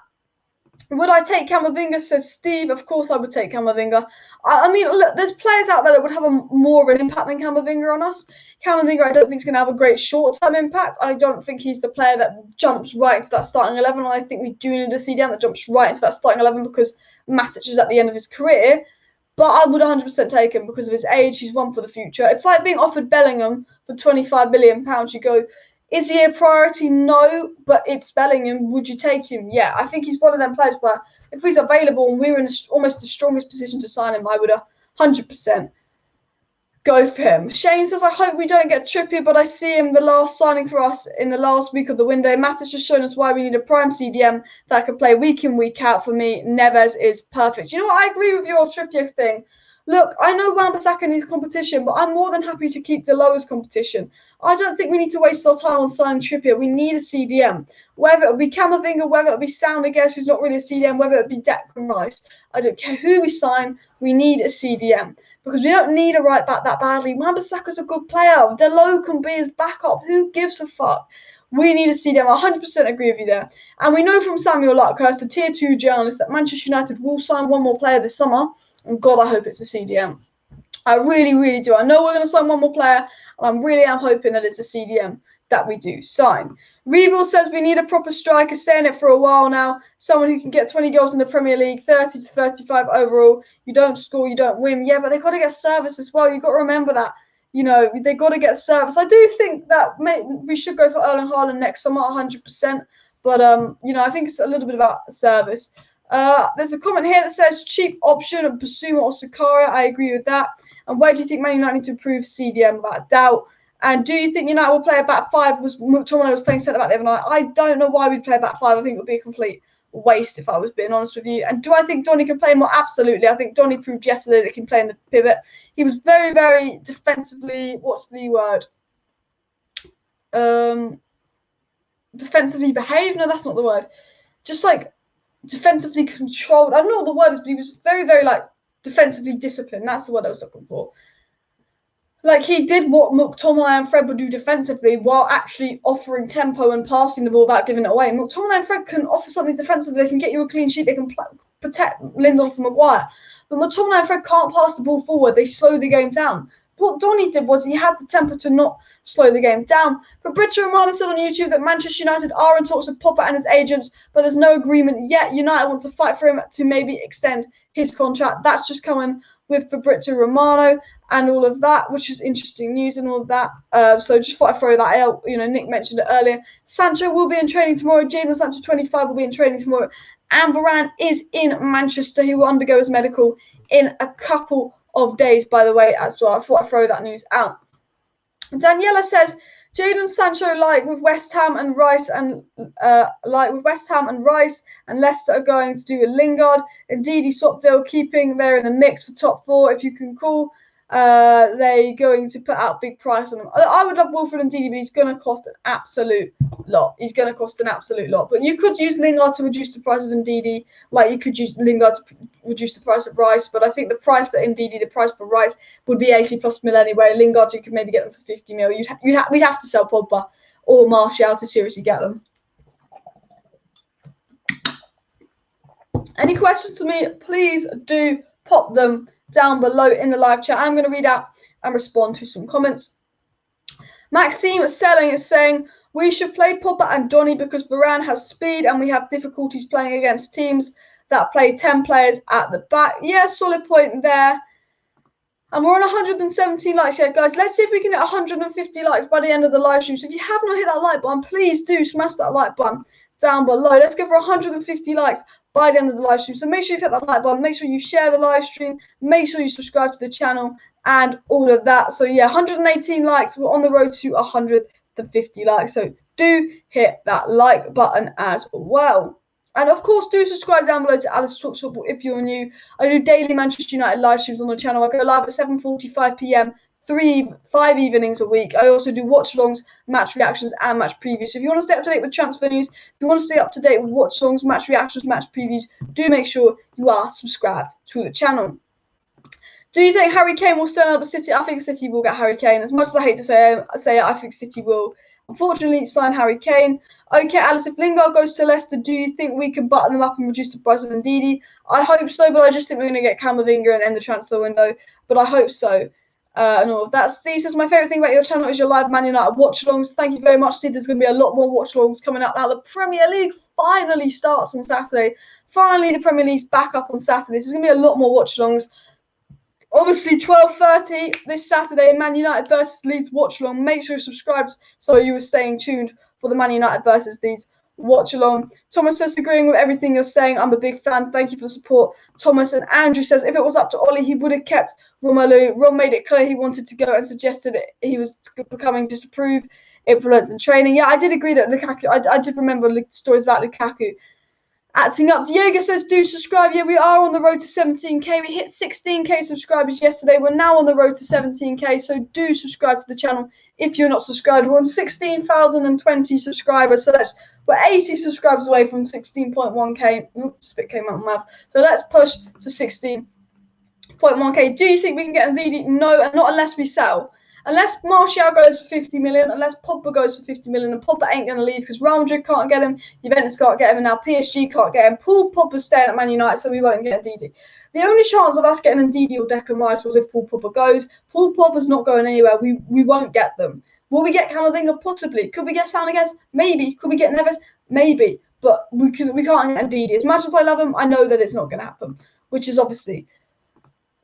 Would I take Camavinga, says Steve? Of course I would take Camavinga. I mean, look, there's players out there that would have more of an impact than Camavinga on us. Camavinga, I don't think is going to have a great short-term impact. I don't think he's the player that jumps right into that starting 11. I think we do need a CDM that jumps right into that starting 11 because Matic is at the end of his career. But I would 100% take him because of his age. He's one for the future. It's like being offered Bellingham for £25 million. You go, is he a priority? No, but it's Bellingham. Would you take him? Yeah, I think he's one of them players where if he's available and we're in almost the strongest position to sign him, I would 100% go for him. Shane says, I hope we don't get Trippier, but I see him the last signing for us in the last week of the window. Matic has shown us why we need a prime CDM that can play week in, week out. For me, Neves is perfect. You know what? I agree with your Trippier thing. Look, I know Wan-Bissaka needs competition, but I'm more than happy to keep Delo as competition. I don't think we need to waste our time on signing Trippier. We need a CDM. Whether it be Camavinga, whether it be Sound, I guess, who's not really a CDM, whether it be Declan Rice. I don't care who we sign. We need a CDM. because we don't need a right back that badly. Wan-Bissaka's a good player. Delo can be his backup. Who gives a fuck? We need a CDM. I 100% agree with you there. And we know from Samuel Luckhurst, a tier 2 journalist, that Manchester United will sign one more player this summer. And God, I hope it's a CDM. I really, really do. I know we're going to sign one more player, and I really am hoping that it's a CDM that we do sign. Revel says we need a proper striker, saying it for a while now. Someone who can get 20 goals in the Premier League, 30 to 35 overall. You don't score, you don't win. Yeah, but they've got to get service as well. You've got to remember that. You know, they've got to get service. I do think that we should go for Erling Haaland next summer, 100%. But, you know, I think it's a little bit about service. There's a comment here that says cheap option of Basuma or Sakaria. I agree with that. And where do you think Man United need to improve CDM? Without doubt. And do you think United will play a back five? Muktominay was playing centre back the other night. I don't know why we'd play a back five. I think it would be a complete waste if I was being honest with you. And do I think Donny can play more? Absolutely. I think Donny proved yesterday that he can play in the pivot. He was very, very defensively. What's the word? Defensively behaved. No, that's not the word. Just like defensively controlled. I don't know what the word is, but he was very, very like defensively disciplined. That's the word I was looking for. Like, he did what McTominay and Fred would do defensively while actually offering tempo and passing the ball without giving it away. McTominay and Fred can offer something defensively. They can get you a clean sheet. They can protect Lindelof from Maguire. But McTominay and Fred can't pass the ball forward. They slow the game down. What Donny did was he had the tempo to not slow the game down. Fabrizio Romano said on YouTube that Manchester United are in talks with Pogba and his agents, but there's no agreement yet. United want to fight for him to maybe extend his contract. That's just coming with Fabrizio Romano and all of that, which is interesting news and all of that. So just thought I'd throw that out. You know, Nick mentioned it earlier. Sancho will be in training tomorrow. Jadon Sancho, 25, will be in training tomorrow. And Varane is in Manchester. He will undergo his medical in a couple of days, by the way, as well. I thought I'd throw that news out. Daniela says, Jadon Sancho with West Ham and Rice and Leicester are going to do with Lingard. Indeed, he swap deal, keeping there in the mix for top 4. If you can call, they're going to put out big price on him. I would love Wilfred and Ndidi, but he's going to cost an absolute lot. But you could use Lingard to reduce the price of Ndidi, like you could use Lingard to reduce the price of Rice. But I think the price for Ndidi, the price for Rice, would be 80 plus mil anyway. Lingard, you could maybe get them for 50 mil. We'd have to sell Pogba or Martial to seriously get them. Any questions for me, please do pop them down below in the live chat. I'm going to read out and respond to some comments. Maxime Selling is saying, we should play Pogba and Donny because Varane has speed and we have difficulties playing against teams that play 10 players at the back. Yeah, solid point there. And we're on 117 likes yet, guys. Let's see if we can hit 150 likes by the end of the live stream. So if you have not hit that like button, please do smash that like button down below. Let's go for 150 likes by the end of the live stream. So make sure you hit that like button. Make sure you share the live stream. Make sure you subscribe to the channel and all of that. So yeah, 118 likes. We're on the road to 150 likes. So do hit that like button as well. And of course, do subscribe down below to Alice Talks Football if you're new. I do daily Manchester United live streams on the channel. I go live at 7:45 p.m. 5 evenings a week. I also do watch-alongs, match reactions, and match previews. So if you want to stay up to date with transfer news, if you want to stay up to date with watch-alongs, match reactions, match previews, do make sure you are subscribed to the channel. Do you think Harry Kane will sell out the City? I think City will get Harry Kane. As much as I hate to say it, I think City will, unfortunately, sign Harry Kane. Okay, Alice, if Lingard goes to Leicester, do you think we can button them up and reduce the price of Ndidi? I hope so, but I just think we're going to get CAMAVINGA and end the transfer window. But I hope so. And all of that. Steve says, my favourite thing about your channel is your live Man United watch-alongs. Thank you very much, Steve. There's going to be a lot more watch-alongs coming up now. The Premier League finally starts on Saturday. Finally, the Premier League's back up on Saturday. So there's going to be a lot more watch-alongs. Obviously, 12:30 this Saturday, Man United versus Leeds watch-along. Make sure you're subscribed so you are staying tuned for the Man United versus Leeds watch-along. Thomas says, agreeing with everything you're saying. I'm a big fan. Thank you for the support, Thomas. And Andrew says, if it was up to Ollie, he would have kept Romelu. Rom made it clear he wanted to go and suggested he was becoming disapproved, influence and training. Yeah, I did agree that Lukaku, I did remember stories about Lukaku acting up. Diego says, do subscribe. Yeah, we are on the road to 17k. We hit 16k subscribers yesterday. We're now on the road to 17k. So do subscribe to the channel if you're not subscribed. We're on 16,020 subscribers. So we're 80 subscribers away from 16.1k. Oops, spit came out of my mouth. So let's push to 16 0.1k. Do you think we can get Ndidi? No, and not unless we sell. Unless Martial goes for 50 million, unless Pogba goes for 50 million, and Pogba ain't going to leave because Real Madrid can't get him, Juventus can't get him, and now PSG can't get him. Paul Pogba's staying at Man United, so we won't get Ndidi. The only chance of us getting Ndidi or Declan Rice was if Paul Pogba goes. Paul Pogba's not going anywhere. We won't get them. Will we get CAMAVINGA? Possibly. Could we get Soundaga's? Maybe. Could we get Neves? Maybe. But we can't get Ndidi. As much as I love him, I know that it's not going to happen, which is obviously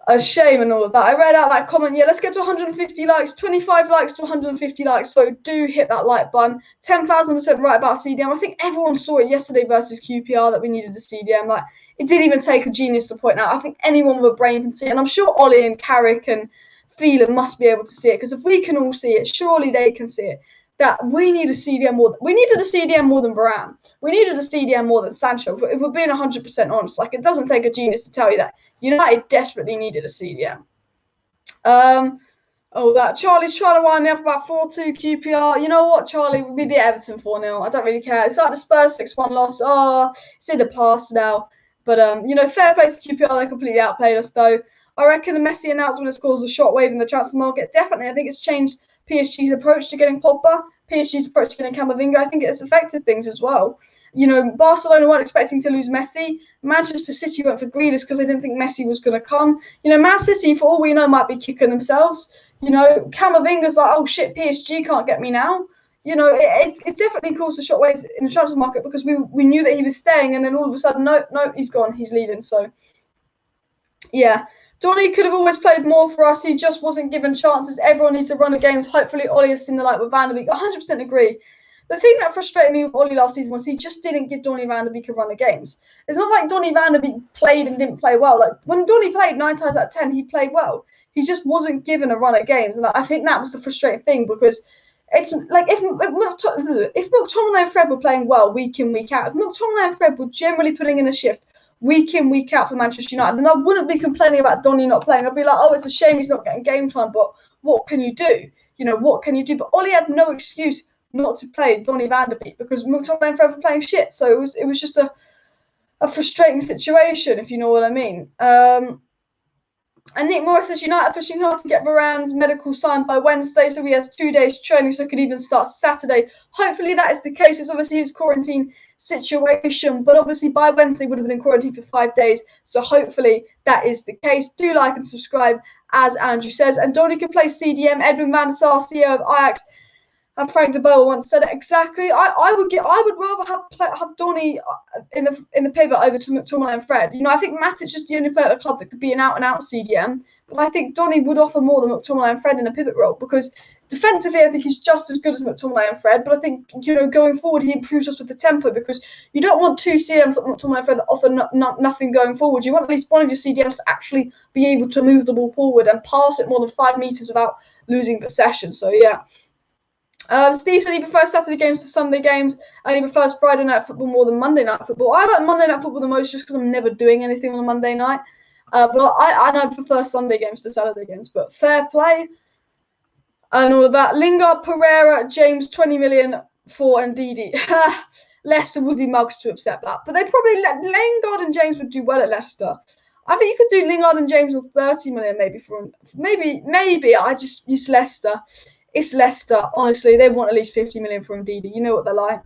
a shame and all of that. I read out that comment. Yeah, let's get to 150 likes, 25 likes to 150 likes. So do hit that like button. 10,000% right about CDM. I think everyone saw it yesterday versus QPR that we needed a CDM. Like, it didn't even take a genius to point out. I think anyone with a brain can see it. And I'm sure Ollie and Carrick and Phelan must be able to see it, because if we can all see it, surely they can see it. That we need a CDM more. We needed a CDM more than Varane. We needed a CDM more than Sancho. But if we're being 100% honest, like, it doesn't take a genius to tell you that United desperately needed a CDM. That Charlie's trying to wind me up about 4-2 QPR. You know what, Charlie? We'll be the Everton 4-0. I don't really care. It's like the Spurs 6-1 loss. It's in the past now. But fair play to QPR. They completely outplayed us, though. I reckon the Messi announcement has caused a shockwave in the transfer market. Definitely, I think it's changed PSG's approach to getting Pogba, PSG's approach to getting CAMAVINGA. I think it's affected things as well. Barcelona weren't expecting to lose Messi. Manchester City went for Grealish because they didn't think Messi was going to come. Man City, for all we know, might be kicking themselves. CAMAVINGA's like, oh shit, PSG can't get me now. It's definitely caused a shockwaves in the transfer market, because we knew that he was staying, and then all of a sudden, no, he's gone, he's leaving. So, yeah. Donny could have always played more for us. He just wasn't given chances. Everyone needs to run the games. Hopefully, Ollie has seen the light with Van der Beek. 100% agree. The thing that frustrated me with Ollie last season was he just didn't give Donny Van der Beek a run of games. It's not like Donny Van der Beek played and didn't play well. Like, when Donny played 9 times out of 10, he played well. He just wasn't given a run of games. And I think that was the frustrating thing, because it's like if McTominay and Fred were playing well week in, week out, if McTominay and Fred were generally putting in a shift week in, week out for Manchester United, and I wouldn't be complaining about Donny not playing. I'd be like, oh, it's a shame he's not getting game time, but what can you do? What can you do? But Ollie had no excuse not to play Donny Van der Beek, because McTominay and Fred were playing shit. So it was just a frustrating situation, if you know what I mean. And Nick Morris says United pushing hard to get Varane's medical signed by Wednesday, so he has 2 days training, so could even start Saturday. Hopefully that is the case. It's obviously his quarantine situation, but obviously by Wednesday would have been in quarantine for 5 days, so hopefully that is the case. Do like and subscribe, as Andrew says. And Donny can play CDM. Edwin van der Sar, CEO of Ajax, and Frank de Boer once said it exactly. I would rather have Donny in the pivot over to McTominay and Fred. I think Matic is the only player at the club that could be an out-and-out CDM, but I think Donny would offer more than McTominay and Fred in a pivot role, because defensively I think he's just as good as McTominay and Fred. But I think going forward he improves us with the tempo, because you don't want 2 CDMs like McTominay and Fred that offer nothing going forward. You want at least one of your CDMs to actually be able to move the ball forward and pass it more than 5 meters without losing possession. So yeah. Steve said he prefers Saturday games to Sunday games, and he prefers Friday night football more than Monday night football. I like Monday night football the most, just because I'm never doing anything on a Monday night. But I prefer Sunday games to Saturday games. But fair play and all of that. Lingard, Pereira, James, 20 million for Ndidi. Leicester would be mugs to accept that, but they probably Lingard and James would do well at Leicester. I think you could do Lingard and James on 30 million maybe. I just use Leicester. It's Leicester. Honestly, they want at least 50 million from Ndidi. You know what they're like.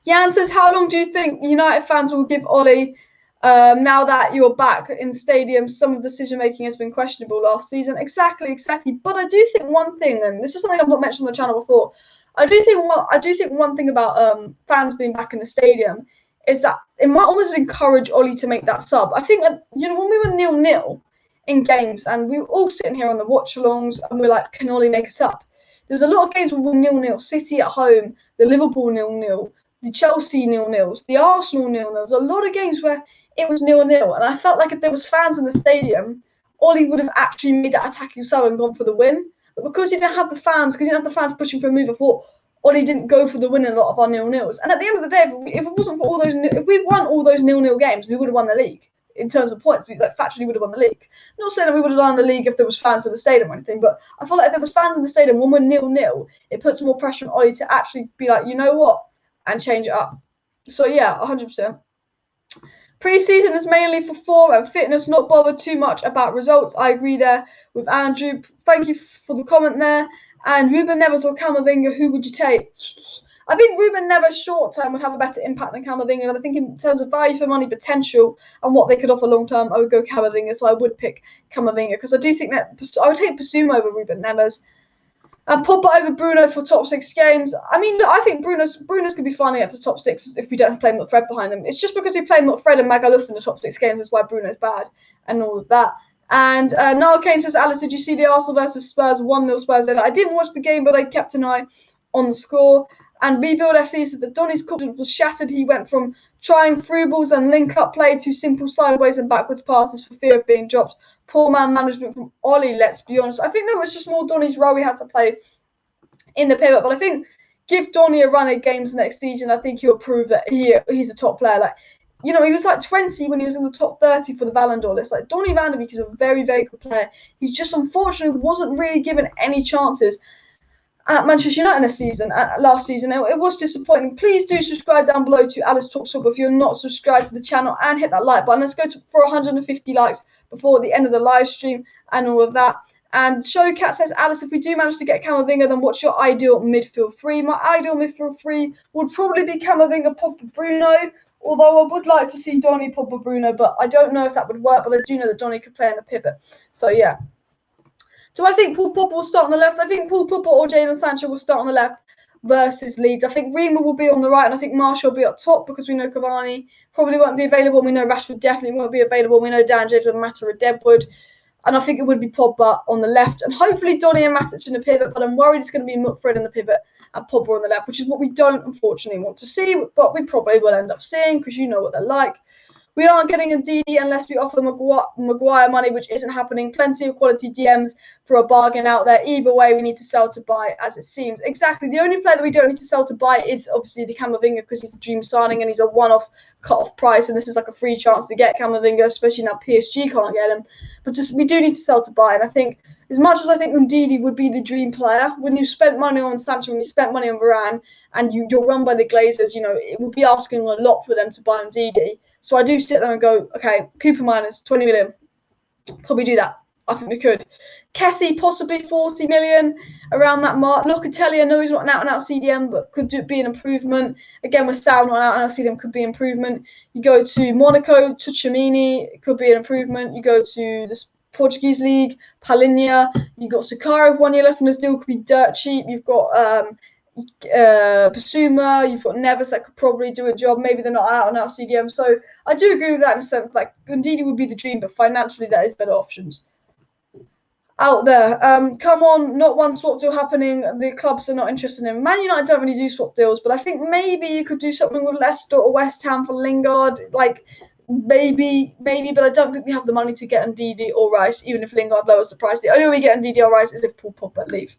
Jan says, how long do you think United fans will give Ollie now that you're back in stadiums? Some of the decision-making has been questionable last season. Exactly. But I do think one thing, and this is something I've not mentioned on the channel before, I do think one thing about fans being back in the stadium is that it might almost encourage Ollie to make that sub. I think, when we were 0-0, in games, and we were all sitting here on the watch-alongs, and we're like, can Ollie make us up? There's a lot of games where we're 0-0, City at home, the Liverpool 0-0, the Chelsea 0-0s, the Arsenal 0-0. There's a lot of games where it was 0-0, and I felt like if there was fans in the stadium, Ollie would have actually made that attacking sub and gone for the win. But because he didn't have the fans, pushing for a move, I thought Ollie didn't go for the win in a lot of our 0-0s. And at the end of the day, if it wasn't for all those, if we won all those 0-0 games, we would have won the league. In terms of points, we factually would have won the league. Not saying that we would have won the league if there was fans in the stadium or anything, but I feel like if there was fans in the stadium when we're 0-0, it puts more pressure on Ollie to actually be like, you know what, and change it up. So yeah, 100%. Pre-season is mainly for form and fitness, not bothered too much about results. I agree there with Andrew. Thank you for the comment there. And Ruben Neves or Camavinga, who would you take? I think Ruben Neves short term would have a better impact than Camavinga, but I think in terms of value for money potential and what they could offer long term, I would go Camavinga. So I would pick Camavinga because I do think that I would take Basuma over Ruben Neves. And Pogba over Bruno for top 6 games. I mean, look, I think Bruno's could be flying out to top 6 if we don't play him with Fred behind him. It's just because we play him with Fred and Magaluf in the top 6 games that's why Bruno's bad and all of that. And Niall Kane says, Alice, did you see the Arsenal versus Spurs 1-0 Spurs? I didn't watch the game, but I kept an eye on the score. And Rebuild FC said that Donny's confidence was shattered. He went from trying through balls and link-up play to simple sideways and backwards passes for fear of being dropped. Poor man management from Ollie, let's be honest. I think that was just more Donny's role he had to play in the pivot. But I think give Donny a run at games next season. I think he'll prove that he's a top player. Like, you know, he was like 20 when he was in the top 30 for the Ballon d'Or list. Like, Donny van de Beek is a very, very good player. He just unfortunately wasn't really given any chances at Manchester United this season, last season. It was disappointing. Please do subscribe down below to Alice Talks Football if you're not subscribed to the channel, and hit that like button. Let's go for 150 likes before the end of the live stream and all of that. And Showcat says, Alice, if we do manage to get Camavinga, then what's your ideal midfield three? My ideal midfield three would probably be Camavinga, Pogba, Bruno, although I would like to see Donny, Pogba, Bruno, but I don't know if that would work, but I do know that Donny could play in the pivot. So, yeah. Do I think Paul Pogba will start on the left? I think Paul Pogba or Jadon Sancho will start on the left versus Leeds. I think Rima will be on the right, and I think Martial will be up top because we know Cavani probably won't be available. We know Rashford definitely won't be available. We know Dan James will matter with Deadwood. And I think it would be Pogba on the left, and hopefully Donny and Matic in the pivot, but I'm worried it's going to be Fred in the pivot and Pogba on the left, which is what we don't unfortunately want to see, but we probably will end up seeing because you know what they're like. We aren't getting a DD unless we offer Maguire money, which isn't happening. Plenty of quality DMs for a bargain out there. Either way, we need to sell to buy, as it seems. Exactly. The only player that we don't need to sell to buy is obviously the Camavinga because he's the dream signing and he's a one-off cut-off price. And this is like a free chance to get Camavinga, especially now PSG can't get him. But just we do need to sell to buy. And I think as much as I think Ndidi would be the dream player, when you spent money on Sancho, when you spent money on Varane, and you're run by the Glazers, you know, it would be asking a lot for them to buy Ndidi. So I do sit there and go, okay, Cooper minus 20 million. Could we do that? I think we could. Kessie, possibly 40 million, around that mark. Locatelli, I know he's not an out-and-out CDM, but could be an improvement. Again, with Sal, not an out-and-out CDM, could be an improvement. You go to Monaco, Tchouaméni, could be an improvement. You go to the Portuguese League, Palinha. You've got Sakharov, 1 year left on his deal, could be dirt cheap. You've got Basuma, you've got Neves that could probably do a job. Maybe they're not out and out CDM. So I do agree with that in a sense. Like Ndidi would be the dream, but financially there is better options out there. Come on, not one swap deal happening. The clubs are not interested in. Man United don't really do swap deals, but I think maybe you could do something with Leicester or West Ham for Lingard. Like maybe, but I don't think we have the money to get Ndidi or Rice, even if Lingard lowers the price. The only way we get Ndidi or Rice is if Paul Pogba leaves.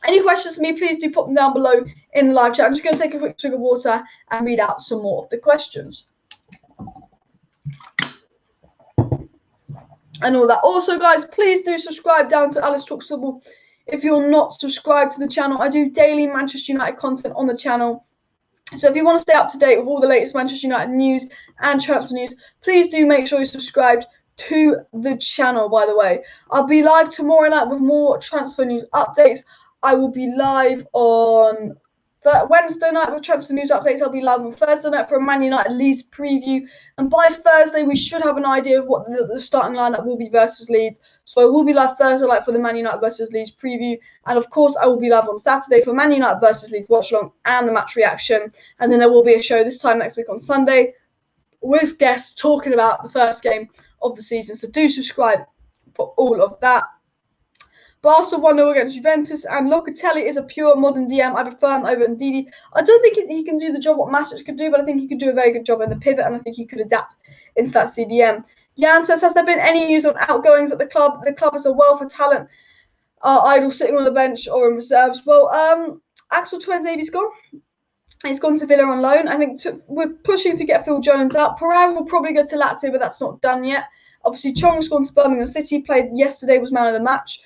Any questions for me, please do pop them down below in the live chat. I'm just going to take a quick swig of water and read out some more of the questions. And all that. Also, guys, please do subscribe down to Alice Talks Football if you're not subscribed to the channel. I do daily Manchester United content on the channel. So if you want to stay up to date with all the latest Manchester United news and transfer news, please do make sure you're subscribed to the channel, by the way. I'll be live tomorrow night with more transfer news updates. I will be live on Wednesday night with transfer news updates. I'll be live on Thursday night for a Man United Leeds preview. And by Thursday, we should have an idea of what the starting lineup will be versus Leeds. So I will be live Thursday night for the Man United versus Leeds preview. And of course, I will be live on Saturday for Man United versus Leeds watch along and the match reaction. And then there will be a show this time next week on Sunday with guests talking about the first game of the season. So do subscribe for all of that. Barca 1-0 against Juventus, and Locatelli is a pure modern DM. I prefer him over Ndidi. I don't think he can do the job what Matic could do, but I think he could do a very good job in the pivot, and I think he could adapt into that CDM. Jan says, has there been any news on outgoings at the club? The club has a wealth of talent, idle sitting on the bench or in reserves. Well, Axel Tuanzebe's gone. He's gone to Villa on loan. I think we're pushing to get Phil Jones out. Pereira will probably go to Lazio, but that's not done yet. Obviously, Chong's gone to Birmingham City, played yesterday, was man of the match.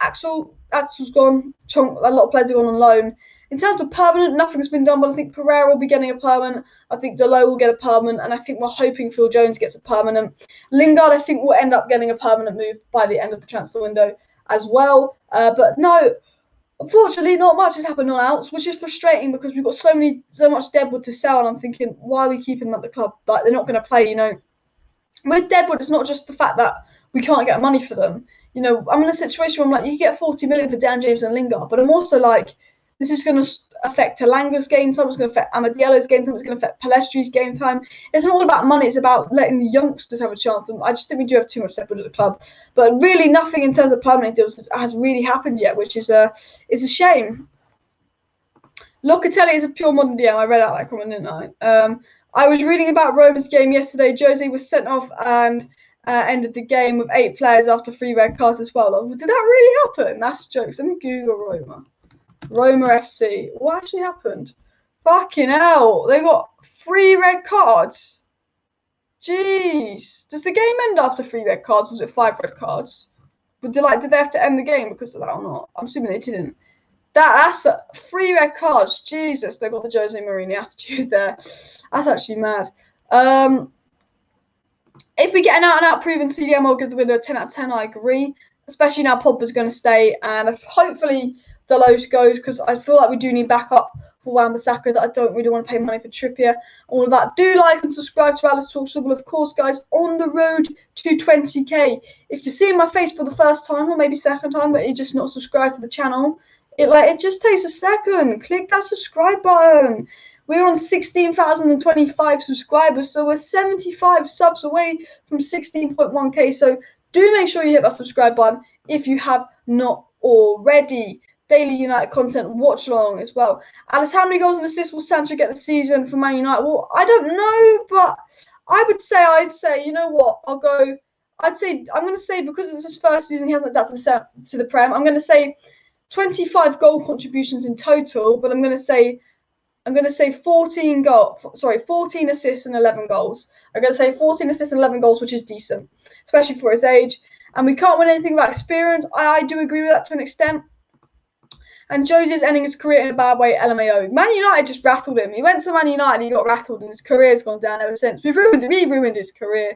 Axel's gone. Chong, a lot of players have gone on loan. In terms of permanent, nothing's been done, but I think Pereira will be getting a permanent. I think Dalot will get a permanent, and I think we're hoping Phil Jones gets a permanent. Lingard, I think, will end up getting a permanent move by the end of the transfer window as well. But no, unfortunately, not much has happened on outs, which is frustrating because we've got so much deadwood to sell, and I'm thinking, why are we keeping them at the club? Like, they're not going to play, you know. With deadwood, it's not just the fact that we can't get money for them. You know, I'm in a situation where I'm like, you get 40 million for Dan James and Lingard, but I'm also like, this is going to affect Talanga's game time, it's going to affect Amadiello's game time, it's going to affect Palestri's game time. It's not all about money, it's about letting the youngsters have a chance. And I just think we do have too much deadwood at the club. But really nothing in terms of permanent deals has really happened yet, which is a shame. Locatelli is a pure modern DM. I read out that comment, didn't I? I was reading about Roma's game yesterday. Jose was sent off and ended the game with 8 players after 3 red cards as well. Did that really happen? That's jokes. Let me Google Roma. Roma FC. What actually happened? Fucking hell. They got 3 red cards. Jeez. Does the game end after 3 red cards? Was it 5 red cards? But did they have to end the game because of that or not? I'm assuming they didn't. That's 3 red cards. Jesus, they got the Jose Mourinho attitude there. That's actually mad. If we get an out-and-out proven CDM, I'll give the window a 10 out of 10. I agree. Especially now Pogba's going to stay. And if hopefully Dalot goes, because I feel like we do need backup for Wan-Bissaka, that I don't really want to pay money for Trippier. All of that. Do like and subscribe to Alice Talks Football. Of course, guys, on the road to 20k. If you're seeing my face for the first time or maybe second time, but you're just not subscribed to the channel, it just takes a second. Click that subscribe button. We're on 16,025 subscribers, so we're 75 subs away from 16.1k. So do make sure you hit that subscribe button if you have not already. Daily United content, watch along as well. Alice, how many goals and assists will Sancho get this season for Man United? Well, I don't know, but I'd say, you know what? I'm going to say, because it's his first season, he hasn't adapted to the Prem. I'm going to say 25 goal contributions in total, but I'm going to say 14 assists and 11 goals. I'm going to say 14 assists and 11 goals, which is decent, especially for his age. And we can't win anything without experience. I do agree with that to an extent. And Jose's ending his career in a bad way, LMAO. Man United just rattled him. He went to Man United and he got rattled, and his career's gone down ever since. We ruined his career.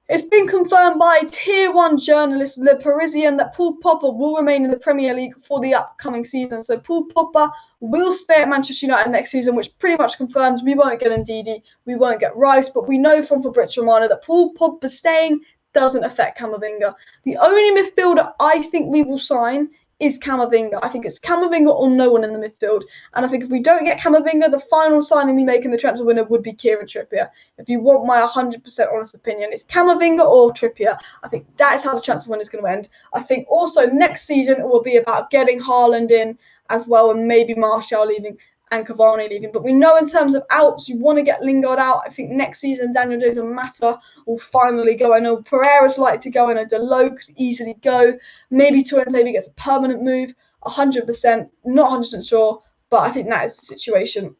It's been confirmed by Tier 1 journalist Le Parisien that Paul Pogba will remain in the Premier League for the upcoming season. So Paul Pogba will stay at Manchester United next season, which pretty much confirms we won't get Ndidi, we won't get Rice, but we know from Fabrizio Romano that Paul Pogba staying doesn't affect Camavinga. The only midfielder I think we will sign is Camavinga. I think it's Camavinga or no one in the midfield. And I think if we don't get Camavinga, the final signing we make in the transfer window would be Kieran Trippier. If you want my 100% honest opinion, it's Camavinga or Trippier. I think that is how the transfer window is going to end. I think also next season it will be about getting HAALAND in as well, and maybe Martial leaving and Cavani leaving. But we know in terms of outs, you want to get Lingard out. I think next season Daniel James and Mata will finally go. I know Pereira's likely to go. I know Dalot could easily go. Maybe Tuanzebe gets a permanent move. 100%, not 100% sure, but I think that is the situation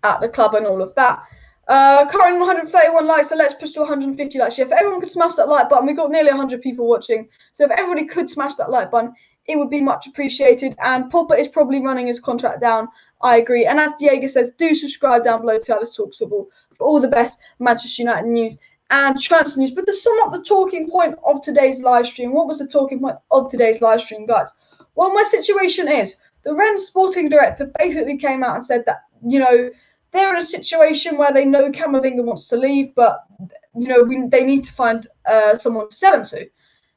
at the club and all of that. Currently 131 likes, so let's push to 150 likes. If everyone could smash that like button, we've got nearly 100 people watching. So if everybody could smash that like button, it would be much appreciated. And Pogba is probably running his contract down. I agree. And as Diego says, do subscribe down below to Alice Talks Football for all the best Manchester United news and transfer news. But to sum up the talking point of today's live stream, what was the talking point of today's live stream, guys? Well, my situation is the Rennes sporting director basically came out and said that, you know, they're in a situation where they know Camavinga wants to leave, but, you know, they need to find someone to sell him to.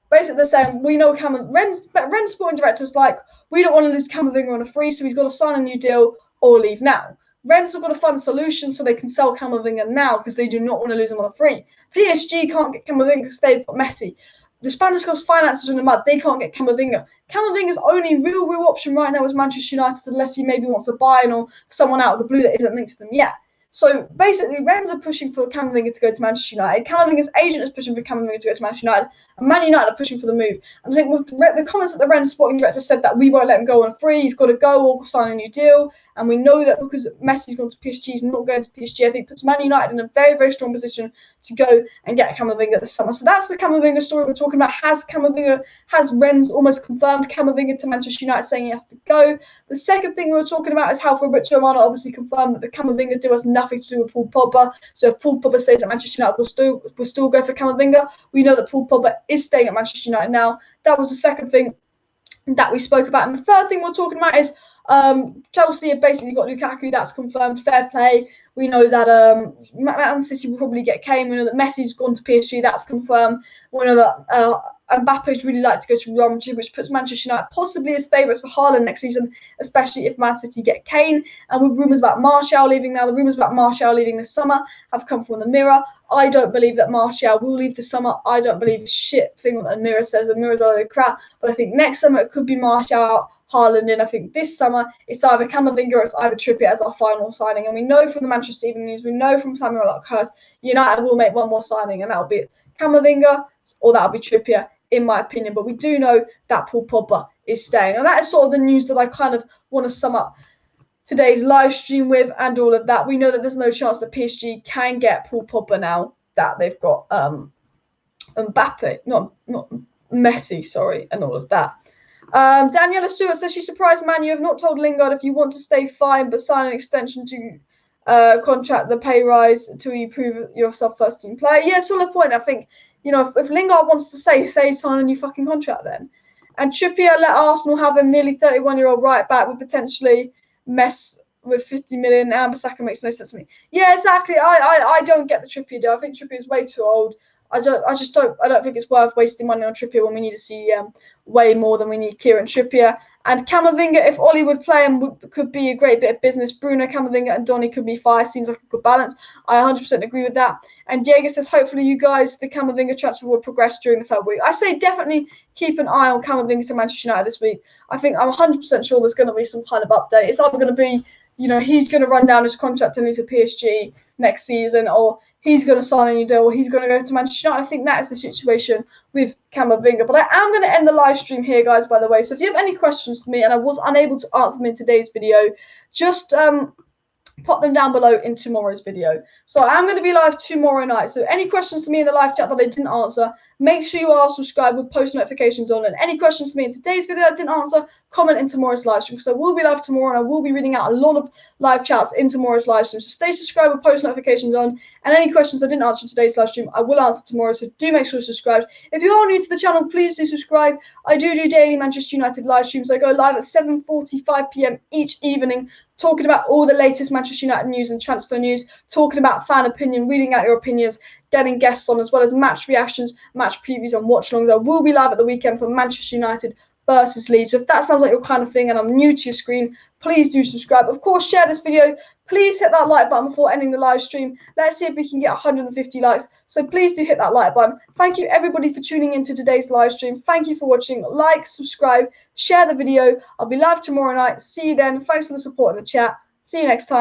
Basically, they're saying, we know Rennes sporting director's like, we don't want to lose Camavinga on a free, so he's got to sign a new deal or leave now. Rennes have got to find a solution so they can sell Camavinga now because they do not want to lose him on a free. PSG can't get Camavinga because they've got Messi. The Spanish club's finances are in the mud. They can't get Camavinga. Camavinga's only real option right now is Manchester United, unless he maybe wants a buy-in or someone out of the blue that isn't linked to them yet. So basically, Rennes are pushing for Camavinga to go to Manchester United. Camavinga's agent is pushing for Camavinga to go to Manchester United. And Man United are pushing for the move. And I think with the comments that the Rennes sporting director said that we won't let him go on free, he's got to go or sign a new deal. And we know that because Messi's gone to PSG, he's not going to PSG. I think puts Man United in a very, very strong position to go and get Camavinga this summer. So that's the Camavinga story we're talking about. Has Rennes almost confirmed Camavinga to Manchester United, saying he has to go? The second thing we were talking about is how Fabrizio Romano obviously confirmed that the Camavinga deal has nothing to do with Paul Pogba. So if Paul Pogba stays at Manchester United, we'll still go for Camavinga. We know that Paul Pogba is staying at Manchester United now. That was the second thing that we spoke about. And the third thing we're talking about is Chelsea have basically got Lukaku. That's confirmed. Fair play. We know that Man City will probably get Kane. We know that Messi's gone to PSG. That's confirmed. We know that MBAPPE's really like to go to Rome, which puts Manchester United possibly as favourites for HAALAND next season, especially if Man City get Kane. And with rumours about Martial leaving now, the rumours about Martial leaving this summer have come from the Mirror. I don't believe that Martial will leave this summer. I don't believe the shit thing that the Mirror says. The Mirror's a load of crap. But I think next summer it could be Martial, HAALAND in. I think this summer it's either Camavinga or it's either Trippier as our final signing. And we know from the Manchester Evening News, we know from Samuel Luckhurst, United will make one more signing, and that'll be Camavinga or that'll be Trippier, in my opinion. But we do know that Paul Pogba is staying. And that is sort of the news that I kind of want to sum up today's live stream with, and all of that. We know that there's no chance that PSG can get Paul Pogba now that they've got MBAPPE, not Messi, sorry, and all of that. Daniela Stewart says she's surprised Man U have not told Lingard if you want to stay fine but sign an extension to contract the pay rise until you prove yourself first team player. Yeah, solid point. I think, you know, if Lingard wants to say sign a new fucking contract then. And Trippier let Arsenal have a nearly 31-year-old right back with potentially mess with 50 million. Ambassador makes no sense to me. Yeah, exactly. I don't get the Trippier deal. I think Trippier is way too old. I don't think it's worth wasting money on Trippier when we need to see way more than we need Kieran Trippier. And Camavinga, if Ollie would play him, could be a great bit of business. Bruno, Camavinga and Donny could be fire. Seems like a good balance. I 100% agree with that. And Diego says, hopefully you guys, the Camavinga transfer will progress during the February week. I say definitely keep an eye on Camavinga to Manchester United this week. I think I'm 100% sure there's going to be some kind of update. It's either going to be, you know, he's going to run down his contract and into PSG next season, or he's going to sign a new deal, or he's going to go to Manchester United. I think that is the situation with Camavinga. But I am going to end the live stream here, guys, by the way. So if you have any questions to me and I was unable to answer them in today's video, just pop them down below in tomorrow's video. So I am going to be live tomorrow night. So any questions to me in the live chat that I didn't answer, make sure you are subscribed with post notifications on. And any questions to me in today's video I didn't answer, comment in tomorrow's live stream, because I will be live tomorrow and I will be reading out a lot of live chats in tomorrow's live stream. So stay subscribed with post notifications on. And any questions I didn't answer in today's live stream, I will answer tomorrow. So do make sure you're subscribed. If you are new to the channel, please do subscribe. I do daily Manchester United live streams. I go live at 7:45 p.m. each evening, talking about all the latest Manchester United news and transfer news, talking about fan opinion, reading out your opinions, getting guests on, as well as match reactions, match previews and watch-alongs. I will be live at the weekend for Manchester United versus Leeds. So if that sounds like your kind of thing and I'm new to your screen, please do subscribe. Of course, share this video. Please hit that like button before ending the live stream. Let's see if we can get 150 likes. So please do hit that like button. Thank you, everybody, for tuning into today's live stream. Thank you for watching. Like, subscribe, share the video. I'll be live tomorrow night. See you then. Thanks for the support in the chat. See you next time.